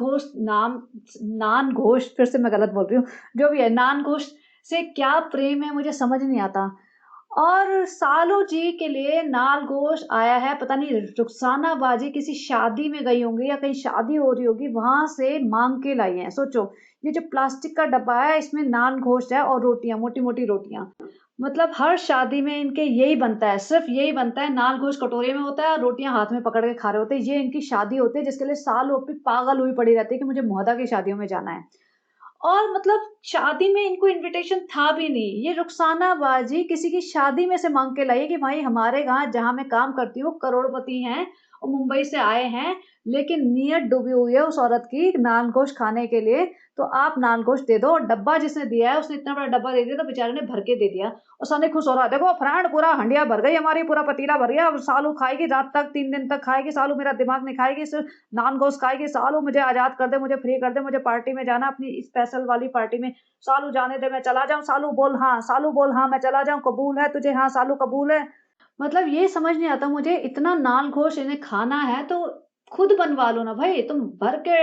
घोष, फिर से मैं गलत बोल रही हूँ, जो भी है नान घोष से क्या प्रेम है मुझे समझ नहीं आता। और सालू जी के लिए नाल गोश्त आया है, पता नहीं रुखसाना बाजी किसी शादी में गई होंगी या कहीं शादी हो रही होगी, वहां से मांग के लाई है। सोचो, ये जो प्लास्टिक का डब्बा है इसमें नान गोश्त है और रोटियां, मोटी मोटी रोटियां। मतलब हर शादी में इनके यही बनता है, सिर्फ यही बनता है, नान गोश्त कटोरे में होता है और रोटियां हाथ में पकड़ के खा रहे होते हैं। ये इनकी शादी होती है जिसके लिए सालों पे पागल हुई पड़ी रहती है कि मुझे मोहदा की शादियों में जाना है। और मतलब शादी में इनको इनविटेशन था भी नहीं। ये रुखसाना बाजी किसी की शादी में से माँग के लाई है कि भाई हमारे यहाँ जहाँ मैं काम करती हूँ करोड़पति हैं और मुंबई से आए हैं, लेकिन नीयत डूबी हुई है उस औरत की नान गोश्त खाने के लिए, तो आप नान गोश्त दे दो। और डब्बा जिसने दिया है उसने इतना बड़ा डब्बा दे दिया तो बेचारे ने भर के दे दिया। और सनी खुश हो रहा है, देखो फ्रेंड पूरा हंडिया भर गई हमारी, पूरा पतीला भर गया, अब सालू खाएगी रात तक, 3 दिन तक खाएगी सालू, मेरा दिमाग नहीं खाएगी, सिर्फ नान गोश्त खाएगी सालू, मुझे आजाद कर दे, मुझे फ्री कर दे, मुझे पार्टी में जाना, अपनी स्पेशल वाली पार्टी में। सालू जाने दे, मैं चला जाऊं, सालू बोल हाँ, सालू बोल हाँ, मैं चला जाऊं, कबूल है तुझे, हाँ सालू कबूल है। मतलब ये समझ नहीं आता मुझे, इतना नाल घोष इन्हें खाना है तो खुद बनवा लो ना भाई, तुम भर के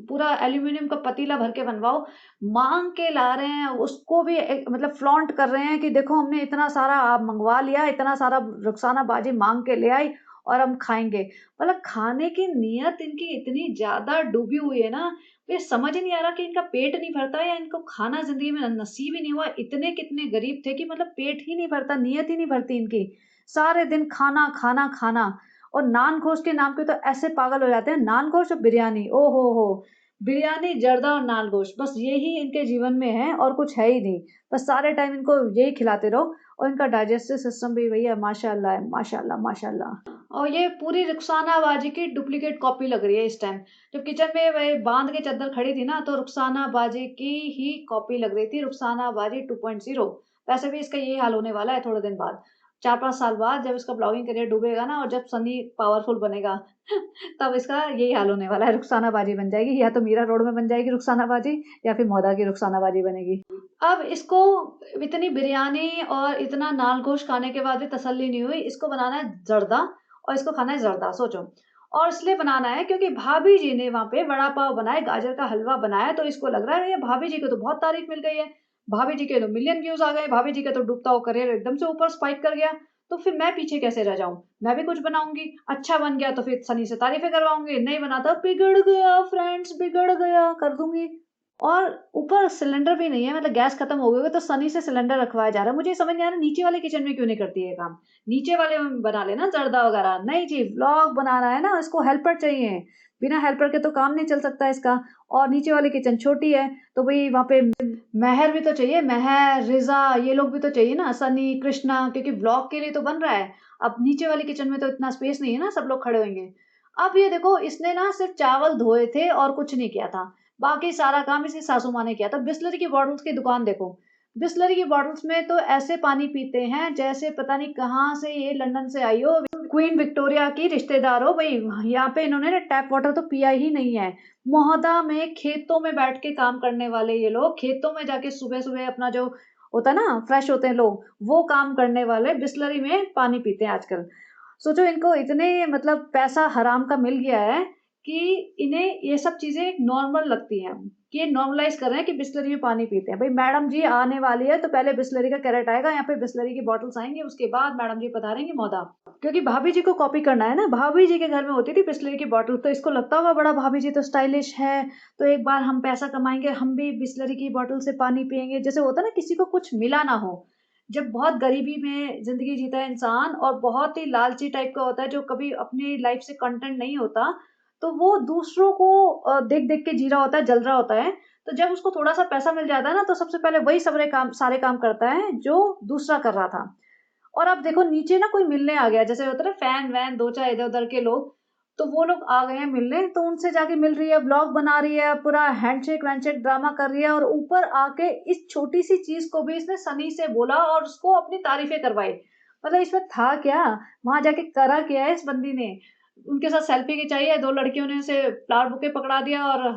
पूरा एल्यूमिनियम का पतीला भर के बनवाओ। मांग के ला रहे हैं उसको भी मतलब फ्लॉन्ट कर रहे हैं कि देखो हमने इतना सारा आप मंगवा लिया, इतना सारा रुखसाना बाजी मांग के ले आई और हम खाएंगे। मतलब खाने की नीयत इनकी इतनी ज्यादा डूबी हुई है ना, ये समझ ही नहीं आ रहा कि इनका पेट नहीं भरता या इनको खाना जिंदगी में नसीब ही नहीं हुआ। इतने कितने गरीब थे कि मतलब पेट ही नहीं भरता, नीयत ही नहीं भरती इनकी, सारे दिन खाना खाना खाना। और नान घोष के नाम पे तो ऐसे पागल हो जाते हैं, नान घोष और बिरयानी, ओ हो, बिरयानी जर्दा और नान घोष, बस यही इनके जीवन में है और कुछ है ही नहीं। बस सारे टाइम इनको यही खिलाते रहो। और इनका डाइजेस्टिव सिस्टम भी भैया माशाल्लाह है, माशाल्लाह माशाल्लाह। और ये पूरी रुखसाना बाजी की डुप्लीकेट कॉपी लग रही है इस टाइम। जब किचन में वही बांध के चादर खड़ी थी ना, तो रुखसाना बाजी की ही कॉपी लग रही थी, रुखसाना बाजी 2.0। वैसे भी इसका यही हाल होने वाला है थोड़े दिन बाद, 4-5 साल बाद जब इसका ब्लॉगिंग करियर डूबेगा ना और जब सनी पावरफुल बनेगा तब इसका यही हाल होने वाला है, रुखसाना बाजी बन जाएगी, या तो मीरा रोड में बन जाएगी रुखसाना बाजी, या फिर मोदा की रुखसाना बाजी बनेगी। अब इसको इतनी बिरयानी और इतना नाल गोश्त खाने के बाद भी तसल्ली नहीं हुई, इसको बनाना है जर्दा और इसको खाना है जर्दा, सोचो। और इसलिए बनाना है क्योंकि भाभी जी ने वहां पे वड़ा पाव बनाए, गाजर का हलवा बनाया, तो इसको लग रहा है ये भाभी जी को तो बहुत तारीफ मिल गई है, भाभी जी के तो मिलियन व्यूज आ गए, भाभी जी का तो डूबता हुआ करियर एकदम से ऊपर स्पाइक कर गया, तो फिर मैं पीछे कैसे रह जाऊं, मैं भी कुछ बनाऊंगी। अच्छा बन गया तो फिर सनी से तारीफें करवाऊंगी, नहीं बना तो बिगड़ गया फ्रेंड्स, बिगड़ गया कर दूंगी। और ऊपर सिलेंडर भी नहीं है, मतलब गैस खत्म हो गई तो सनी से सिलेंडर रखवाया जा रहा है। मुझे समझ नहीं आ रहा नीचे वाले किचन में क्यों नहीं करती है काम, नीचे वाले में बना लेना जर्दा वगैरह। नहीं जी, व्लॉग बनाना है ना, इसको हेल्पर चाहिए, बिना हेल्पर के तो काम नहीं चल सकता इसका। और नीचे वाली किचन छोटी है तो भाई वहां पे महर भी तो चाहिए, महर रिजा ये लोग भी तो चाहिए ना, सनी कृष्णा, क्योंकि ब्लॉग के लिए तो बन रहा है। अब नीचे वाली किचन में तो इतना स्पेस नहीं है ना, सब लोग खड़े होंगे। अब ये देखो, इसने ना सिर्फ चावल धोए थे और कुछ नहीं किया था, बाकी सारा काम इसकी सासू माँ ने किया था। बिस्लरी की बॉटल्स की दुकान देखो, बिस्लरी की बॉटल्स में तो ऐसे पानी पीते हैं जैसे पता नहीं कहाँ से ये लंदन से आई हो, क्वीन विक्टोरिया की रिश्तेदार हो भाई। यहाँ पे इन्होंने ना टैप वाटर तो पिया ही नहीं है। मोहदा में खेतों में बैठ के काम करने वाले ये लोग, खेतों में जाके सुबह सुबह अपना जो होता है ना, फ्रेश होते हैं लोग, वो काम करने वाले बिस्लरी में पानी पीते हैं आजकल। सोचो, इनको इतने मतलब पैसा हराम का मिल गया है कि इन्हें ये सब चीजें नॉर्मल लगती हैं, कि ये नॉर्मलाइज कर रहे हैं कि बिस्लरी में पानी पीते हैं। भाई मैडम जी आने वाली है तो पहले बिस्लरी का कैरेट आएगा, यहाँ पे बिस्लरी की बॉटल्स आएंगी, उसके बाद मैडम जी पधारेंगी मौदा। क्योंकि भाभी जी को कॉपी करना है ना, भाभी जी के घर में होती थी बिस्लरी की बॉटल, तो इसको लगता होगा बड़ा भाभी जी तो स्टाइलिश है, तो एक बार हम पैसा कमाएंगे, हम भी बिस्लरी की बॉटल से पानी पियेंगे। जैसे होता है ना, किसी को कुछ मिला ना हो, जब बहुत गरीबी में जिंदगी जीता है इंसान और बहुत ही लालची टाइप का होता है, जो कभी अपनी लाइफ से कंटेंट नहीं होता, तो वो दूसरों को देख देख के जी रहा होता है, जल रहा होता है। तो जब उसको थोड़ा सा पैसा मिल जाता है ना, तो सबसे पहले वही सारे काम करता है जो दूसरा कर रहा था। और अब देखो नीचे ना कोई मिलने आ गया, जैसे होता है ना फैन वैन दो चार इधर उधर के लोग, तो वो लोग आ गए हैं मिलने, तो उनसे जाके मिल रही है, व्लॉग बना रही है, पूरा हैंडशेक वैंडशेक ड्रामा कर रही है, और ऊपर आके इस छोटी सी चीज को भी इसने सनी से बोला और उसको अपनी तारीफें करवाई। मतलब इसमें था क्या, वहां जाके करा क्या है इस बंदी ने। उनके साथ सेल्फी खिंचाई है, दो लड़कियों ने उसे फ्लावर बुके पकड़ा दिया और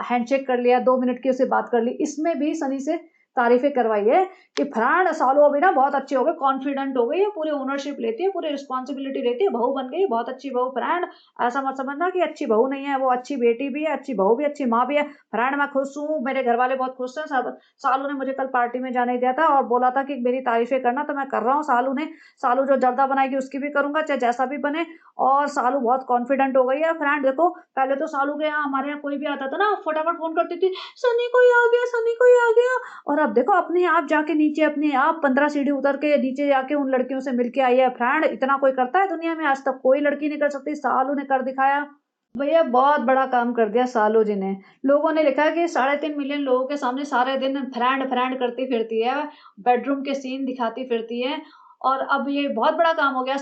हैंडशेक कर लिया, 2 मिनट की उसे बात कर ली, इसमें भी सनी से तारीफें करवाई है कि फ्रेंड सालू अभी ना बहुत अच्छी हो गई, कॉन्फिडेंट हो गई है, पूरी ओनरशिप लेती है, पूरी रिस्पॉन्सिबिलिटी लेती है, बहू बन गई, बहुत अच्छी बहू। फ्रेंड ऐसा मत समझना कि अच्छी बहू नहीं है, वो अच्छी बेटी भी है, अच्छी बहू भी, अच्छी माँ भी है। फ्रेंड मैं खुश हूँ, मेरे घर वाले बहुत खुश हैं। सब सालू ने मुझे कल पार्टी में जाने दिया था और बोला था कि मेरी तारीफें करना, तो मैं कर रहा हूँ। सालू जो जर्दा बनाएगी उसकी भी करूंगा, चाहे जैसा भी बने। और सालू बहुत कॉन्फिडेंट हो गई है। फ्रेंड देखो, पहले तो सालू के यहाँ हमारे यहाँ कोई भी आता था ना, फटाफट फोन करती थी, सनी कोई आ गया, सनी कोई आ गया। और अब देखो अपने आप जाके नीचे, अपने आप 15 सीढ़ी उतर के नीचे जाके उन लड़कियों से मिलके आई है। फ्रेंड इतना कोई करता है दुनिया में? आज तक कोई लड़की नहीं कर सकती, सालू ने कर दिखाया। भैया बहुत बड़ा काम कर दिया सालू जी ने। लोगों ने लिखा कि 3.5 मिलियन लोगों के सामने सारे दिन फ्रेंड फ्रेंड करती फिरती है, बेडरूम के सीन दिखाती फिरती है, और अब ये बहुत बड़ा काम हो गया।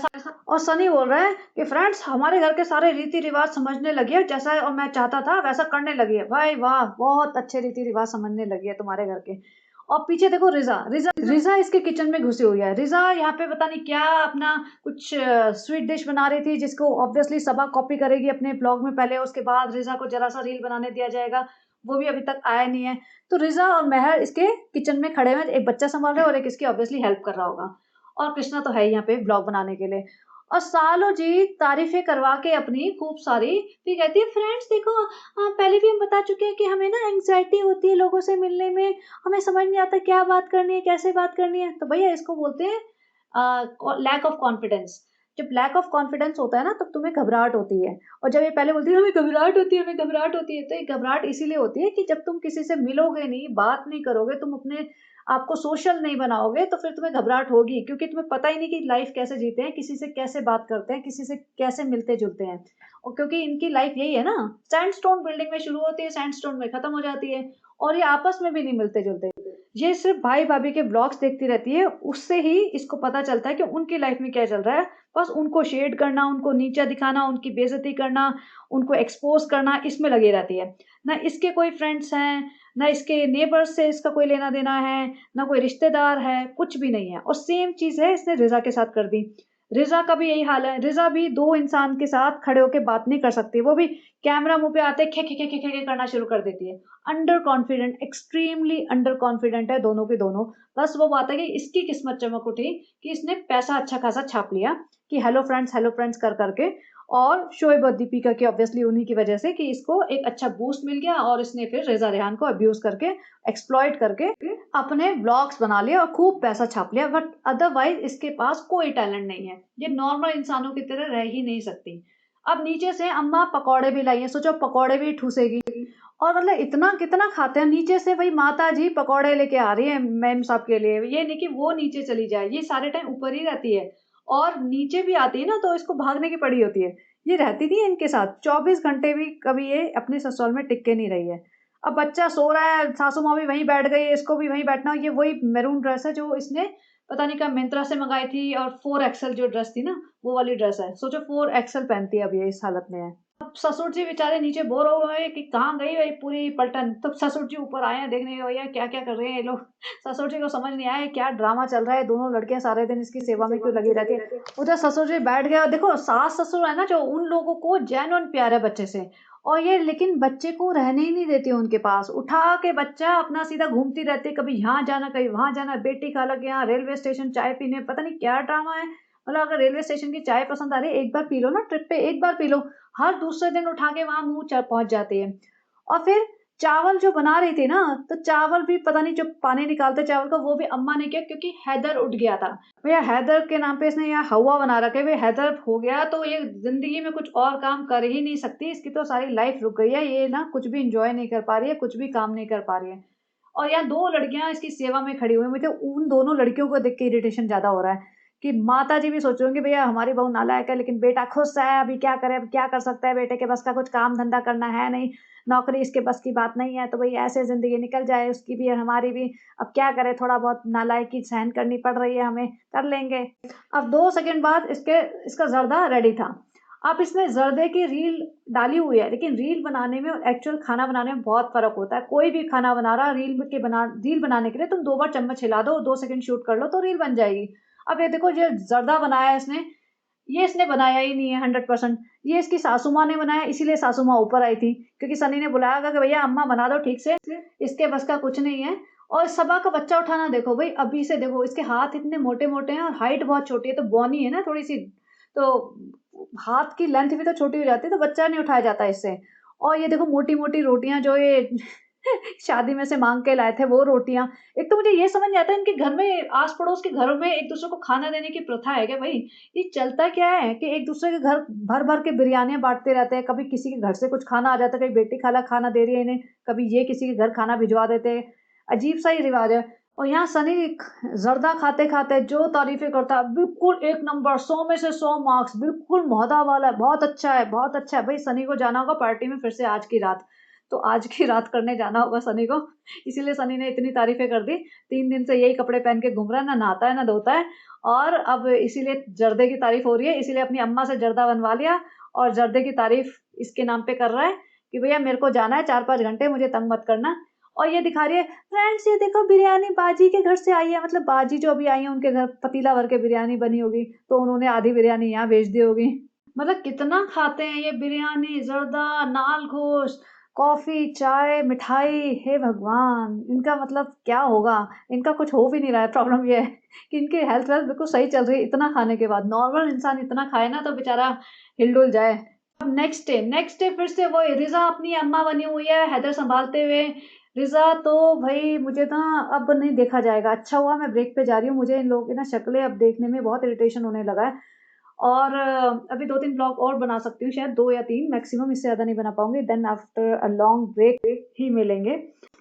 और सनी बोल रहा है कि फ्रेंड्स हमारे घर के सारे रीति रिवाज समझने लगी है, जैसा और मैं चाहता था वैसा करने लगी है। भाई वाह, बहुत अच्छे रीति रिवाज समझने लगी है तुम्हारे घर के। और पीछे देखो रिजा रिजा रिजा इसके किचन में घुसी हुई है। रिजा यहाँ पे पता नहीं क्या अपना कुछ स्वीट डिश बना रही थी, जिसको ऑब्वियसली सबा कॉपी करेगी अपने ब्लॉग में पहले, उसके बाद रिजा को जरा सा रील बनाने दिया जाएगा, वो भी अभी तक आया नहीं है। तो रिजा और मेहर इसके किचन में खड़े हुए, एक बच्चा संभाल रहे हैं और एक इसकी ऑब्वियसली हेल्प कर रहा होगा, और कृष्णा तो है ही यहाँ पे ब्लॉग बनाने के लिए। और सालो जी तारीफें करवा के अपनी खूब सारी, फिर कहती है फ्रेंड्स देखो, पहले भी हम बता चुके हैं कि हमें ना एंग्जाइटी होती है लोगों से मिलने में, हमें समझ नहीं आता क्या बात करनी है, कैसे बात करनी है। तो भैया इसको बोलते हैं लैक ऑफ कॉन्फिडेंस। जब लैक ऑफ कॉन्फिडेंस होता है ना, तब तुम्हें घबराहट होती है। और जब ये पहले बोलती है हमें घबराहट होती है, हमें घबराहट होती है, तो ये घबराहट इसीलिए होती है कि जब तुम किसी से मिलोगे नहीं, बात नहीं करोगे, तुम अपने आपको सोशल नहीं बनाओगे, तो फिर तुम्हें घबराहट होगी, क्योंकि तुम्हें पता ही नहीं कि लाइफ कैसे जीते हैं, किसी से कैसे बात करते हैं, किसी से कैसे मिलते जुलते हैं। और क्योंकि इनकी लाइफ यही है ना, सैंडस्टोन बिल्डिंग में शुरू होती है, सैंडस्टोन में खत्म हो जाती है, और ये आपस में भी नहीं मिलते जुलते। ये सिर्फ भाई भाभी के ब्लॉग्स देखती रहती है, उससे ही इसको पता चलता है कि उनकी लाइफ में क्या चल रहा है। बस उनको शेड करना, उनको नीचा दिखाना, उनकी बेइज्जती करना, उनको एक्सपोज करना, इसमें लगी रहती है। ना इसके कोई फ्रेंड्स हैं, ना इसके नेबर्स से इसका कोई लेना देना है, ना कोई रिश्तेदार है, कुछ भी नहीं है। और सेम चीज है इसने रिजा के साथ कर दी। रिजा का भी यही हाल है। रिजा भी दो इंसान के साथ खड़े होकर बात नहीं कर सकती, वो भी कैमरा मुंह पे आते खे खे खे खे खे करना शुरू कर देती है। Under confident, extremely under confident है दोनों के दोनों। बस वो बात है कि इसकी किस्मत चमक उठी कि इसने पैसा अच्छा खासा छाप लिया कि हेलो फ्रेंड्स कर करके, और शोएब और दीपिका की ऑब्वियसली उन्हीं की वजह से कि इसको एक अच्छा बूस्ट मिल गया, और इसने फिर रेजा रेहान को अब्यूज करके, एक्सप्लॉइट करके अपने ब्लॉग्स बना लिए और खूब पैसा छाप लिया। बट अदरवाइज इसके पास कोई टैलेंट नहीं है, ये नॉर्मल इंसानों की तरह रह ही नहीं सकती। अब नीचे से अम्मा पकौड़े भी लाई है, सोचो पकौड़े भी ठूसेगी। और मतलब इतना कितना खाते हैं नीचे से, भाई माता जी पकौड़े लेके आ रही है मैम साहब के लिए, ये नहीं कि वो नीचे चली जाए, ये सारे टाइम ऊपर ही रहती है। और नीचे भी आती है ना तो इसको भागने की पड़ी होती है। ये रहती थी इनके साथ 24 घंटे भी, कभी ये अपने ससुराल में टिक के नहीं रही है। अब बच्चा सो रहा है, सासू माँ भी वहीं बैठ गई है, इसको भी वहीं बैठना। ये वही मैरून ड्रेस है जो इसने पता नहीं कब मिंत्रा से मंगाई थी, और 4XL जो ड्रेस थी ना, वो वाली ड्रेस है। सोचो 4XL पहनती है अब ये, इस हालत में है। अब ससुर जी बेचारे नीचे बोर हो गए कि कहाँ गई भाई पूरी पलटन। तब ससुर जी ऊपर आए हैं देखने, भैया क्या क्या कर रहे हैं ये लोग। ससुर जी को समझ नहीं आया क्या ड्रामा चल रहा है, दोनों लड़कियां सारे दिन इसकी सेवा में क्यों लगी रहती है। उधर ससुर जी बैठ गया। देखो सास ससुर है ना जो, उन लोगों को जेन्युइन प्यार है बच्चे से, और ये लेकिन बच्चे को रहने ही नहीं देती उनके पास। उठा के बच्चा अपना सीधा घूमती रहती है, कभी यहाँ जाना कभी वहां जाना, बेटी खाला के यहाँ, रेलवे स्टेशन चाय पीने, पता नहीं क्या ड्रामा है। मतलब अगर रेलवे स्टेशन की चाय पसंद आ रही है, एक बार पी लो ना, ट्रिप पे एक बार पी लो, हर दूसरे दिन उठा के वहां मुंह पहुंच जाती है। और फिर चावल जो बना रही थी ना, तो चावल भी पता नहीं जो पानी निकालते चावल का, वो भी अम्मा ने किया क्योंकि हैदर उठ गया था। भैया हैदर के नाम पे इसने यहाँ हवा बना रखे, भाई हैदर हो गया तो ये जिंदगी में कुछ और काम कर ही नहीं सकती, इसकी तो सारी लाइफ रुक गई है। ये ना कुछ भी इंजॉय नहीं कर पा रही है, कुछ भी काम नहीं कर पा रही है। और यहाँ दो लड़कियां इसकी सेवा में खड़ी हुई, मुझे उन दोनों लड़कियों को देख के इरिटेशन ज्यादा हो रहा है कि माता जी भी सोच रही होंगी भैया हमारी बहू नालायक है, लेकिन बेटा खुश है, अभी क्या करे, अब क्या कर सकता है, बेटे के बस का कुछ काम धंधा करना है नहीं, नौकरी इसके बस की बात नहीं है, तो भाई ऐसे जिंदगी निकल जाए, उसकी भी हमारी भी, अब क्या करे, थोड़ा बहुत नालायकी सहन करनी पड़ रही है हमें, कर लेंगे। अब 2 सेकंड बाद इसका जर्दा रेडी था। अब इसने जर्दे की रील डाली हुई है, लेकिन रील बनाने में और एक्चुअल खाना बनाने में बहुत फर्क होता है। कोई भी खाना बना रहा, रील बनाने के लिए तुम 2 बार चम्मच हिला दो, 2 सेकंड शूट कर लो तो रील बन जाएगी। अब ये देखो, ये जर्दा बनाया इसने, ये इसने बनाया ही नहीं है 100%। ये इसकी सासू माँ ने बनाया, इसीलिए सासू माँ ऊपर आई थी, क्योंकि सनी ने बुलाया कि भैया अम्मा बना दो ठीक से, इसके बस का कुछ नहीं है। और सबा का बच्चा उठाना देखो भाई, अभी से देखो इसके हाथ इतने मोटे-मोटे हैं और हाइट बहुत छोटी है, तो बॉनी है ना थोड़ी-सी, तो हाथ की लेंथ भी तो छोटी हो जाती है, तो बच्चा नहीं उठाया जाता इससे। और ये देखो मोटी-मोटी रोटियाँ जो ये शादी में से माँग के लाए थे वो रोटियाँ। एक तो मुझे ये समझ नहीं आता इनके घर में आस-पड़ोस के घरों में एक-दूसरे को खाना देने की प्रथा है क्या भई? ये चलता क्या है कि एक-दूसरे के घर भर-भर के बिरयानियाँ बाँटते रहते हैं, कभी किसी के घर से कुछ खाना आ जाता है, कभी बेटी खाला खाना दे रही है इन्हें, कभी ये किसी के घर खाना भिजवा देते हैं। अजीब-सा ही रिवाज है। और यहाँ सनी ज़र्दा खाते-खाते जो तारीफ़ें करता है, बिल्कुल 1 नंबर 100 में से 100 मार्क्स, बिल्कुल मौदा वाला है, बहुत अच्छा है, बहुत अच्छा है। भई सनी को जाना होगा पार्टी में फिर से आज की रात। तो आज की रात करने जाना होगा सनी को, इसीलिए सनी ने इतनी तारीफ़ें कर दी। 3 दिन से यही कपड़े पहन के घूम रहा है, ना नहाता है, ना धोता है और अब इसीलिए जर्दे की तारीफ़ हो रही है, इसीलिए अपनी अम्मा से जर्दा बनवा लिया और जर्दे की तारीफ़ इसके नाम पे कर रहा है कि भैया मेरे को जाना है 4-5 घंटे, मुझे तंग मत करना। और ये दिखा रही है, फ्रेंड्स ये देखो बिरयानी बाजी के घर से आई है, मतलब बाजी जो अभी आई है उनके घर पतीला भर के बिरयानी बनी होगी, तो उन्होंने आधी बिरयानी यहाँ भेज दी होगी। मतलब कितना खाते हैं ये बिरयानी, ज़र्दा, नाल घोष, कॉफ़ी, चाय, मिठाई, हे भगवान! इनका मतलब क्या होगा? इनका कुछ हो भी नहीं रहा है, प्रॉब्लम ये है कि इनकी हेल्थ-वेल्थ बिल्कुल सही चल रही है इतना खाने के बाद। नॉर्मल इंसान इतना खाए ना तो बेचारा हिल-डुल जाए। अब नेक्स्ट डे फिर से वही रिज़ा अपनी अम्मा बनी हुई है, हैदर सँभालते हुए। रिज़ा तो भई मुझे ना अब नहीं देखा जाएगा। अच्छा हुआ मैं ब्रेक पे जा रही हूँ, मुझे इन लोगों की ना शक्लें अब देखने में बहुत इरिटेशन होने लगा है। और अभी 2-3 ब्लॉग और बना सकती हूँ शायद 2 या 3 मैक्सिमम, इससे ज़्यादा नहीं बना पाऊँगी। Then after a long break ही मिलेंगे।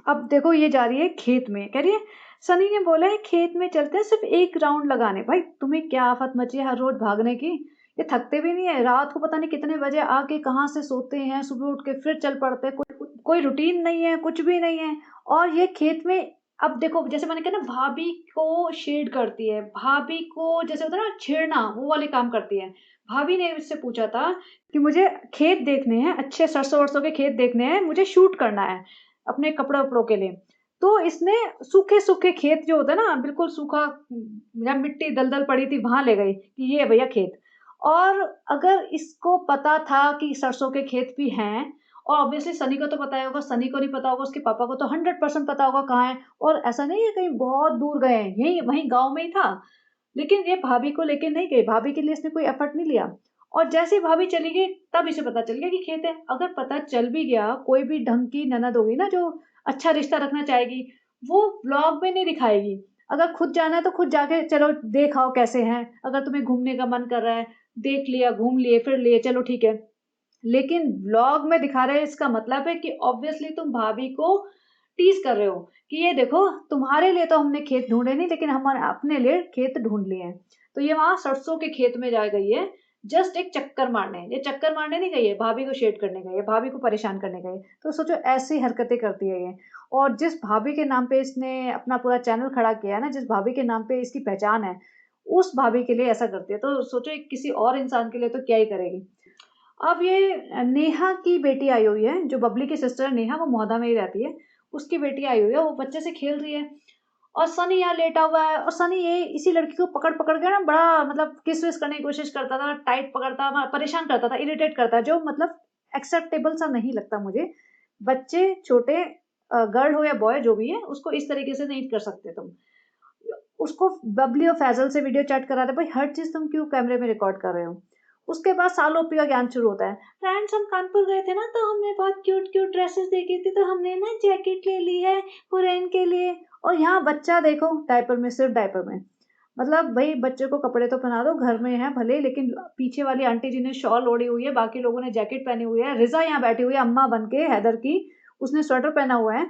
अब देखो ये जा रही है खेत में, कह रही है सनी ने बोला है खेत में चलते हैं सिर्फ़ 1 राउंड लगाने। भाई तुम्हें क्या आफ़त मची है हर रोज़ भागने की? ये थकते भी नहीं है? रात को पता नहीं कितने बजे आके कहाँ से सोते हैं, सुबह उठ के फिर चल पड़ते हैं। कोई रूटीन नहीं है, कुछ भी नहीं है। और ये खेत में अब देखो जैसे मैंने कहा ना भाभी को शेड करती है, भाभी को जैसे होता है ना छेड़ना, वो वाले काम करती है। भाभी ने इससे पूछा था कि मुझे खेत देखने हैं, अच्छे सरसों-वरसों के खेत देखने हैं, मुझे शूट करना है, अपने कपड़ों-वपड़ों के लिए। तो इसने सूखे-सूखे खेत जो होता है ना, बिल्कुल सूखा या मिट्टी दलदल पड़ी थी, वहाँ ले गई कि ये है भैया खेत। और अगर इसको पता था कि सरसों के खेत भी हैं और ऑब्वियसली सनी को तो पता ही होगा, सनी को नहीं पता होगा, उसके पापा को तो 100% पता होगा कहाँ है और ऐसा नहीं है कहीं बहुत दूर गए हैं, यहीं वहीं गाँव में ही था। लेकिन ये भाभी को लेके नहीं गई, भाभी के लिए इसने कोई एफर्ट नहीं लिया और जैसे ही भाभी चली गई तब इसे पता चल गया कि खेत है। अगर पता चल भी गया, कोई भी ढंग की ननद होगी ना जो अच्छा रिश्ता रखना चाहेगी, वो व्लॉग में नहीं दिखाएगी। अगर खुद जाना है तो खुद जाके चलो देख आओ कैसे हैं, अगर तुम्हें घूमने का मन कर रहा है, देख लिया, घूम लिए, फिर लिए, चलो ठीक है। लेकिन व्लॉग में दिखा रहे हैं इसका मतलब है कि ऑब्वियसली तुम भाभी को टीज़ कर रहे हो कि ये देखो तुम्हारे लिए तो हमने खेत ढूँढे नहीं लेकिन हम अपने लिए खेत ढूँढ लिए हैं। तो ये वहाँ सरसों के खेत में जा गई है जस्ट एक चक्कर मारने। ये चक्कर मारने नहीं गई है, भाभी को शेड करने गई है, भाभी को परेशान करने गई है। तो सोचो ऐसी हरकतें करती है ये। और जिस भाभी के नाम पे इसने अपना पूरा चैनल खड़ा किया है ना, जिस भाभी के नाम पे इसकी पहचान है, उस भाभी के लिए ऐसा करती है। तो सोचो ये किसी और इंसान के लिए तो क्या ही करेगी। अब ये नेहा की बेटी आई हुई है, जो बबली की सिस्टर है नेहा, वो मोहदा में ही रहती है। उसकी बेटी आई हुई है, वो बच्चे से खेल रही है और सनी यहाँ लेटा हुआ है और सनी ये इसी लड़की को पकड़-पकड़ के ना बड़ा मतलब किस-विस करने की कोशिश करता था, टाइट पकड़ता था, परेशान करता था, इरिटेट करता, जो मतलब एक्सेप्टेबल सा नहीं लगता मुझे। बच्चे छोटे गर्ल हो या बॉय जो भी है, उसको इस तरीके से नहीं कर सकते तुम। उसको बबली और फैज़ल से वीडियो चैट करा रहे, भाई हर चीज़ तुम क्यों कैमरे में रिकॉर्ड कर रहे हो? उसके बाद सालों-ओपी का ज्ञान शुरू होता है। फ्रेंड्स हम कानपुर गए थे ना तो हमने बहुत क्यूट-क्यूट ड्रेसेस देखी थी तो हमने ना जैकेट ले ली है हुरैन के लिए और यहाँ बच्चा देखो डायपर में, सिर्फ़ डायपर में। मतलब भई बच्चे को कपड़े तो पहना दो, घर में है भले लेकिन पीछे वाली आंटी जी ने शॉल ओढ़ी हुई है, बाकी लोगों ने जैकेट पहनी हुई है। रिज़ा यहाँ बैठी हुई है अम्मा बन के हैदर की, उसने स्वेटर पहना हुआ है।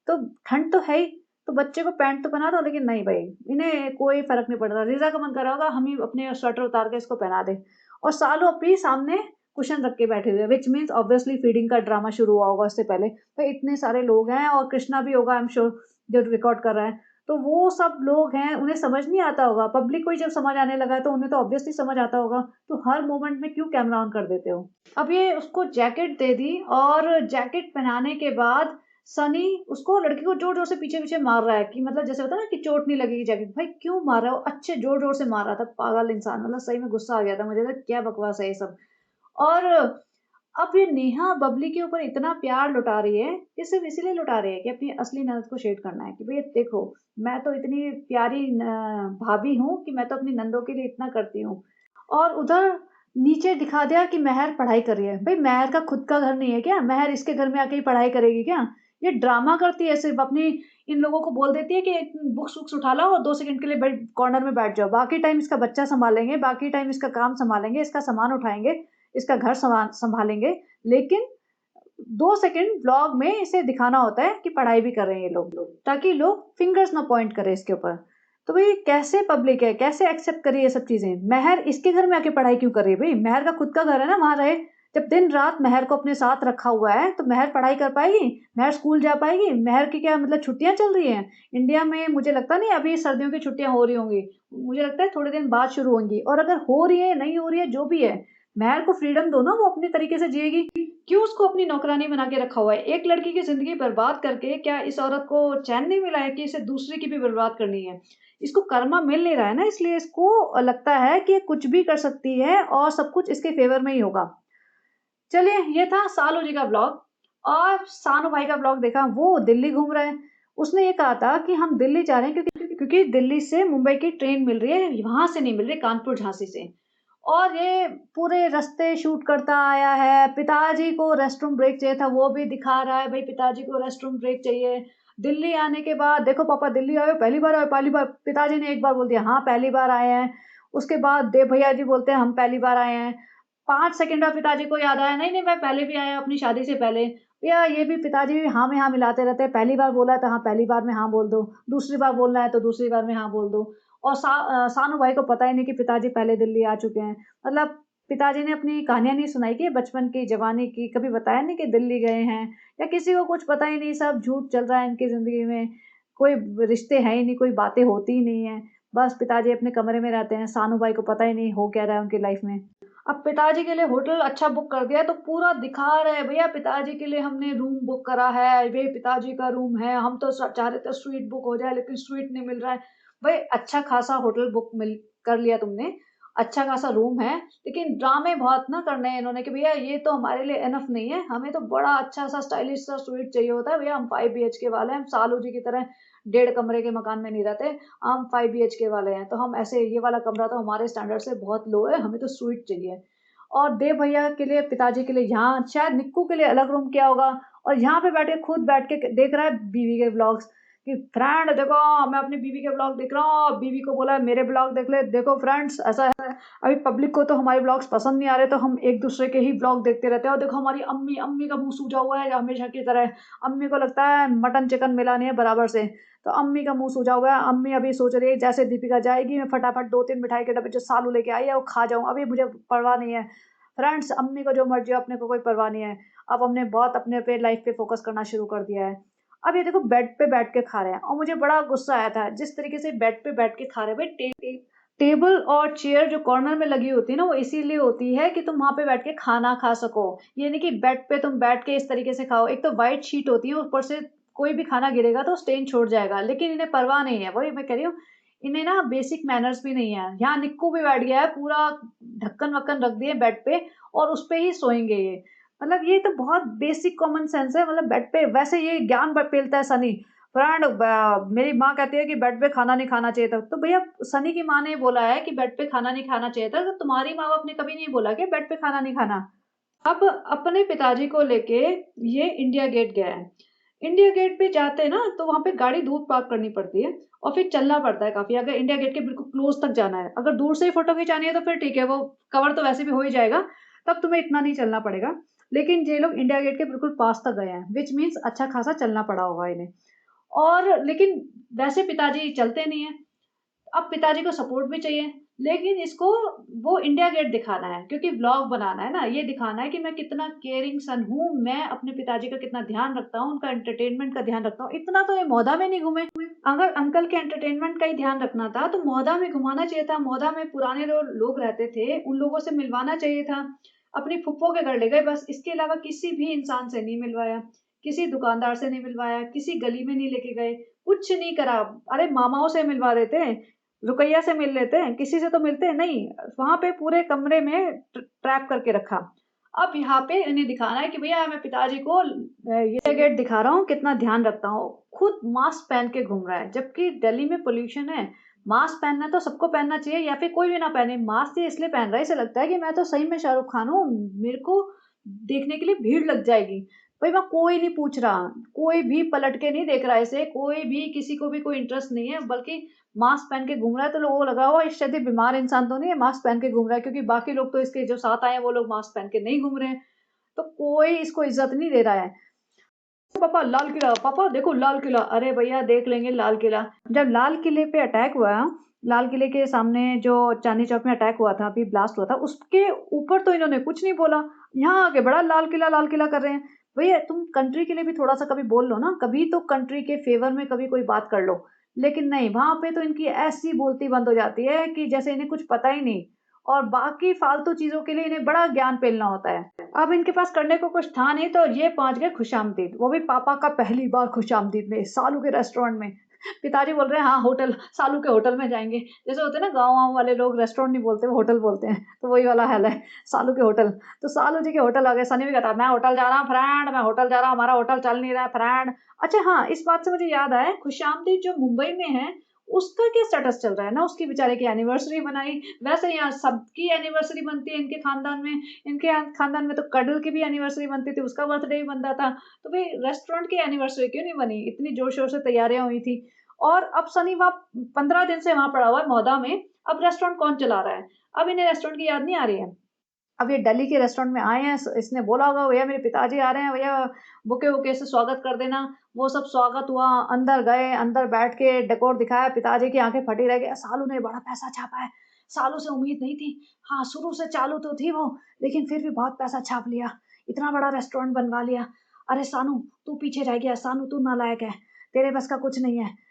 तो ठंड तो है ही, तो बच्चे को पैंट तो पहना दो लेकिन नहीं भई, इन्हें कोई फ़र्क नहीं पड़ रहा। रिज़ा का मन कर रहा होगा हम ही अपने स्वेटर उतार के इसको पहना दें और सालों अपी सामने कुशन रख के बैठे हुए हैं, व्हिच मीन्स ऑब्वियसली फीडिंग का ड्रामा शुरू हुआ होगा उससे पहले। तो इतने सारे लोग हैं और कृष्णा भी होगा आई एम श्योर जो रिकॉर्ड कर रहा है। तो वो सब लोग हैं, उन्हें समझ नहीं आता होगा। पब्लिक को ही जब समझ आने लगा है तो उन्हें तो ऑब्वियसली समझ आता होगा। तो हर मोमेंट में क्यों कैमरा ऑन कर देते हो? अब ये उसको जैकेट दे दी और जैकेट पहनाने के बाद सनी उसको लड़की को ज़ोर-ज़ोर से पीछे-पीछे मार रहा है कि मतलब जैसे होता है ना कि चोट नहीं लगेगी जैकेट। भाई क्यों मार रहा है? वो अच्छे ज़ोर-ज़ोर से मार रहा था, पागल इंसान। मतलब सही में गुस्सा आ गया था मुझे, तो क्या बकवास है ये सब। और अब ये नेहा बबली के ऊपर इतना प्यार लुटा रही है, ये सिर्फ इसीलिए लुटा रही है कि अपनी असली ननद को शेड करना है कि भई देखो, मैं तो इतनी प्यारी भाभी हूँ कि मैं तो अपनी नंदों के लिए इतना करती हूँ। और उधर नीचे दिखा दिया कि महर पढ़ाई कर रही है। भाई महर का खुद का घर नहीं है क्या? महर इसके घर में आके ही पढ़ाई करेगी क्या? ये ड्रामा करती है, सिर्फ अपनी इन लोगों को बोल देती है कि बुक्स वुक्स उठा लो और 2 सेकंड के लिए बेड कॉर्नर में बैठ जाओ। बाकी टाइम इसका बच्चा सँभालेंगे, बाकी टाइम इसका काम सँभालेंगे, इसका सामान उठाएँगे, इसका घर सँभालेंगे। लेकिन 2 सेकंड व्लॉग में इसे दिखाना होता है कि पढ़ाई भी कर रहे हैं ये लोग, ताकि लोग फिंगर्स ना पॉइंट करें इसके ऊपर। तो भाई कैसे पब्लिक है, कैसे एक्सेप्ट करी ये सब चीज़ें? महर इसके घर में आके पढ़ाई क्यों कर रही है भई? महर का खुद का घर है ना, वहाँ रहे। जब दिन-रात महर को अपने साथ रखा हुआ है, तो महर पढ़ाई कर पाएगी? महर स्कूल जा पाएगी? महर की क्या मतलब छुट्टियाँ चल रही हैं? इंडिया में मुझे लगता नहीं अभी सर्दियों की छुट्टियाँ हो रही होंगी। मुझे लगता है थोड़े दिन बाद शुरू होंगी, और अगर हो रही है, नहीं हो रही है, जो भी है, महर को फ्रीडम दो ना, वो अपने तरीके से जिएगी। क्यों उसको अपनी नौकरानी बना के रखा हुआ है? एक लड़की की ज़िंदगी बर्बाद करके क्या इस औरत को चैन नहीं मिला है कि इसे दूसरे की भी बर्बाद करनी है? इसको कर्मा मिल नहीं रहा है ना, इसलिए इसको लगता है कि कुछ भी कर सकती है और सब कुछ इसके फ़ेवर में ही होगा। चलिए, ये था सालू जी का व्लॉग। और सानू भाई का व्लॉग देखा, वो दिल्ली घूम रहा है। उसने ये कहा था कि हम दिल्ली जा रहे हैं क्योंकि दिल्ली से मुंबई की ट्रेन मिल रही है, वहाँ से नहीं मिल रही, कानपुर झांसी से। और ये पूरे रास्ते शूट करता आया है। पिताजी को रेस्टरूम ब्रेक चाहिए था, वो भी दिखा रहा है, भई पिताजी को रेस्टरूम ब्रेक चाहिए। दिल्ली आने के बाद, देखो पापा दिल्ली आए हो, पहली बार आए हो? पहली बार। पिताजी ने एक बार बोल दिया, हाँ पहली बार आए हैं। उसके बाद देव भैया जी बोलते हैं, हम पहली बार आए हैं। 5 सेकंड बाद पिताजी को याद आया, नहीं, नहीं मैं पहले भी आया अपनी शादी से पहले। भैया ये भी पिताजी भी हाँ में हाँ मिलाते रहते हैं, पहली बार बोला है तो हाँ पहली बार में हाँ बोल दो, दूसरी बार बोलना है तो दूसरी बार में हाँ बोल दो। और सानू भाई को पता ही नहीं कि पिताजी पहले दिल्ली आ चुके हैं। मतलब पिताजी ने अपनी कहानियाँ नहीं सुनाई कि बचपन की, जवानी की, कभी बताया नहीं कि दिल्ली गए हैं, या किसी को कुछ पता ही नहीं, सब झूठ चल रहा है इनकी ज़िंदगी में। कोई रिश्ते हैं ही नहीं, कोई बातें होती ही नहीं है। बस पिताजी अपने कमरे में रहते हैं, सानू भाई को पता ही नहीं हो क्या रहा है उनकी लाइफ में। अब पिताजी के लिए होटल अच्छा बुक कर दिया है, तो पूरा दिखा रहे हैं, भैया पिताजी के लिए हमने रूम बुक करा है, ये पिताजी का रूम है, हम तो चाह रहे थे स्वीट बुक हो जाए लेकिन स्वीट नहीं मिल रहा है। भाई अच्छा खासा होटल बुक मिल कर लिया तुमने, अच्छा खासा रूम है, लेकिन ड्रामे बहुत ना करने हैं इन्होंने कि भैया ये तो हमारे लिए इनफ नहीं है, हमें तो बड़ा अच्छा सा स्टाइलिश सा स्वीट चाहिए होता है। भैया हम 5 बीएचके वाले हैं, हम सालू जी की तरह 1.5 कमरे के मकान में नहीं रहते, हम 5 बीएचके वाले हैं, तो हम ऐसे, ये वाला कमरा तो हमारे स्टैंडर्ड से बहुत लो है, हमें तो स्वीट चाहिए। और देव भैया के लिए, पिताजी के लिए यहाँ शायद निक्कू के लिए अलग रूम किया होगा, और यहाँ पे बैठे खुद बैठ के देख रहा है बीवी के व्लॉग्स कि फ्रेंड देखो मैं अपनी बीवी के व्लॉग देख रहा हूँ, और बीवी को बोला मेरे व्लॉग देख ले, देखो फ्रेंड्स ऐसा है। अभी पब्लिक को तो हमारे व्लॉग्स पसंद नहीं आ रहे, तो हम एक दूसरे के ही व्लॉग देखते रहते हैं, और देखो हमारी अम्मी, अम्मी का मुंह सूजा हुआ है हमेशा की तरह। अम्मी को लगता है मटन चिकन मिला नहीं है बराबर से, तो अम्मी का मुंह सूजा हुआ है। अम्मी अभी सोच रही है जैसे दीपिका जाएगी मैं फटाफट 2-3 मिठाई के डब्बे जो सालू लेके आई है वो खा जाऊँ, अभी मुझे परवाह नहीं है। फ्रेंड्स अम्मी को जो मर्जी हो, अपने को कोई परवाह नहीं है। अब हमने बहुत अपने पे लाइफ पे फोकस करना शुरू कर दिया है। अब ये देखो बेड पे बैठ के खा रहे हैं, और मुझे बड़ा गुस्सा आया था जिस तरीके से बेड पे बैठ के खा रहे हैं। भाई टेबल और चेयर जो कॉर्नर में लगी होती है ना, वो इसीलिए होती है कि तुम वहां पे बैठ के खाना खा सको। ये नहीं कि बेड पे तुम बैठ के इस तरीके से खाओ। एक तो व्हाइट शीट होती है, ऊपर से कोई भी खाना गिरेगा तो स्टेन छोड़ जाएगा, लेकिन इन्हें परवाह नहीं है। वही मैं कह रही हूँ, इन्हें ना बेसिक मैनर्स भी नहीं है। यहाँ निक्कू भी बैठ गया है, पूरा ढक्कन वक्कन रख दिए बेड पे, और उस पे ही सोएंगे ये। मतलब ये तो बहुत बेसिक कॉमन सेंस है। मतलब बेड पे वैसे ये ज्ञान पेलता है सनी। फ्रेंड मेरी माँ कहती है कि बेड पे खाना नहीं खाना चाहिए था, तो भैया सनी की माँ ने बोला है कि बेड पे खाना नहीं खाना चाहिए था, तो तुम्हारी माँ बाप ने कभी नहीं बोला कि बेड पे खाना नहीं खाना। अब अपने पिताजी को लेके ये इंडिया गेट गया है। इंडिया गेट पे जाते हैं ना, तो वहां पे गाड़ी दूर पार्क करनी पड़ती है, और फिर चलना पड़ता है काफी, अगर इंडिया गेट के बिल्कुल क्लोज तक जाना है। अगर दूर से ही फोटो खिंचानी है तो फिर ठीक है, वो कवर तो वैसे भी हो ही जाएगा, तब तुम्हें इतना नहीं चलना पड़ेगा। लेकिन ये लोग इंडिया गेट के बिल्कुल पास तक गए हैं, विच मीन्स अच्छा खासा चलना पड़ा होगा इन्हें। और लेकिन वैसे पिताजी चलते नहीं है। अब पिताजी को सपोर्ट भी चाहिए, लेकिन इसको वो इंडिया गेट दिखाना है, क्योंकि व्लॉग बनाना है ना, ये दिखाना है कि मैं कितना केयरिंग सन हूँ, मैं अपने पिताजी का कितना ध्यान रखता हूँ, उनका एंटरटेनमेंट का ध्यान रखता हूँ। इतना तो ये मौदा में नहीं घूमे। अगर अंकल के एंटरटेनमेंट का ही ध्यान रखना था तो मौदा में घुमाना चाहिए था। मौदा में पुराने जो लोग रहते थे उन लोगों से मिलवाना चाहिए था। अपनी फुप्पो के घर ले गए बस, इसके अलावा किसी भी इंसान से नहीं मिलवाया, किसी दुकानदार से नहीं मिलवाया, किसी गली में नहीं लेके गए, कुछ नहीं करा। अरे मामाओं से मिलवा देते, रुकैया से मिल लेते हैं, किसी से तो मिलते हैं नहीं। वहां पे पूरे कमरे में ट्रैप करके रखा। अब यहाँ पे इन्हें दिखाना है कि भैया मैं पिताजी को ये गेट दिखा रहा हूँ, कितना ध्यान रखता हूँ। खुद मास्क पहन के घूम रहा है, जबकि दिल्ली में पोल्यूशन है। मास्क पहनना तो सबको पहनना चाहिए, या फिर कोई भी ना पहने। मास्क ये इसलिए पहन रहा है, इसे लगता है कि मैं तो सही में शाहरुख खान हूँ, मेरे को देखने के लिए भीड़ लग जाएगी। भाई वहाँ कोई नहीं पूछ रहा, कोई भी पलट के नहीं देख रहा इसे, कोई भी, किसी को भी कोई इंटरेस्ट नहीं है। बल्कि मास्क पहन के घूम रहा है तो लोगों को लग रहा होगा इस शायद बीमार इंसान तो नहीं है, मास्क पहन के घूम रहा है, क्योंकि बाकी लोग तो इसके जो साथ आए हैं वो लोग मास्क पहन के नहीं घूम रहे हैं। तो कोई इसको इज्जत नहीं दे रहा है। पापा लाल किला, पापा देखो लाल किला। अरे भैया देख लेंगे लाल किला। जब लाल किले पे अटैक हुआ, लाल किले के सामने जो चांदनी चौक में अटैक हुआ था, अभी ब्लास्ट हुआ था, उसके ऊपर तो इन्होंने कुछ नहीं बोला। यहाँ आके बड़ा लाल किला कर रहे हैं। भैया तुम कंट्री के लिए भी थोड़ा सा कभी बोल लो ना, कभी तो कंट्री के फेवर में कभी कोई बात कर लो। लेकिन नहीं, वहां पे तो इनकी ऐसी बोलती बंद हो जाती है कि जैसे इन्हें कुछ पता ही नहीं, और बाकी फालतू चीजों के लिए इन्हें बड़ा ज्ञान पेलना होता है। अब इनके पास करने को कुछ था नहीं, तो ये पहुंच गए खुशामदीद, वो भी पापा का पहली बार खुशामदीद में, सालू के रेस्टोरेंट में। पिताजी बोल रहे हैं हाँ होटल, सालू के होटल में जाएंगे। जैसे होते हैं ना गाँव वाँव वाले लोग, रेस्टोरेंट नहीं बोलते, वो होटल बोलते हैं, तो वही वाला हाल है, सालू के होटल। तो सालू जी के होटल आ गए। सनी भी कहता मैं होटल जा रहा हूँ फ्रेंड, मैं होटल जा रहा हूँ, हमारा होटल चल नहीं रहा है फ्रेंड। अच्छा हाँ, इस बात से मुझे याद आया, खुशामदीद जो मुंबई में है उसका क्या स्टेटस चल रहा है ना। उसकी बेचारे की एनिवर्सरी बनाई। वैसे यहाँ सबकी एनिवर्सरी बनती है इनके खानदान में। इनके खानदान में तो कडल की भी एनिवर्सरी बनती थी, उसका बर्थडे भी बनता था। तो भाई रेस्टोरेंट की एनिवर्सरी क्यों नहीं बनी? इतनी जोर शोर से तैयारियां हुई थी। और अब सनी वहाँ 15 दिन से वहां पड़ा हुआ है मौदा में। अब रेस्टोरेंट कौन चला रहा है? अब इन्हें रेस्टोरेंट की याद नहीं आ रही है। अब ये दिल्ली के रेस्टोरेंट में आए हैं, इसने बोला होगा भैया मेरे पिताजी आ रहे हैं, भैया बुके वुके से स्वागत कर देना। वो सब स्वागत हुआ, अंदर गए, अंदर बैठ के डेकोर दिखाया, पिताजी की आंखें फटी रह गई। सालू ने बड़ा पैसा छापा है, सालू से उम्मीद नहीं थी। हाँ शुरू से चालू तो थी वो, लेकिन फिर भी बहुत पैसा छाप लिया, इतना बड़ा रेस्टोरेंट बनवा लिया। अरे सानू तू पीछे रह गया, सानू तू नालायक है, तेरे बस का कुछ नहीं है।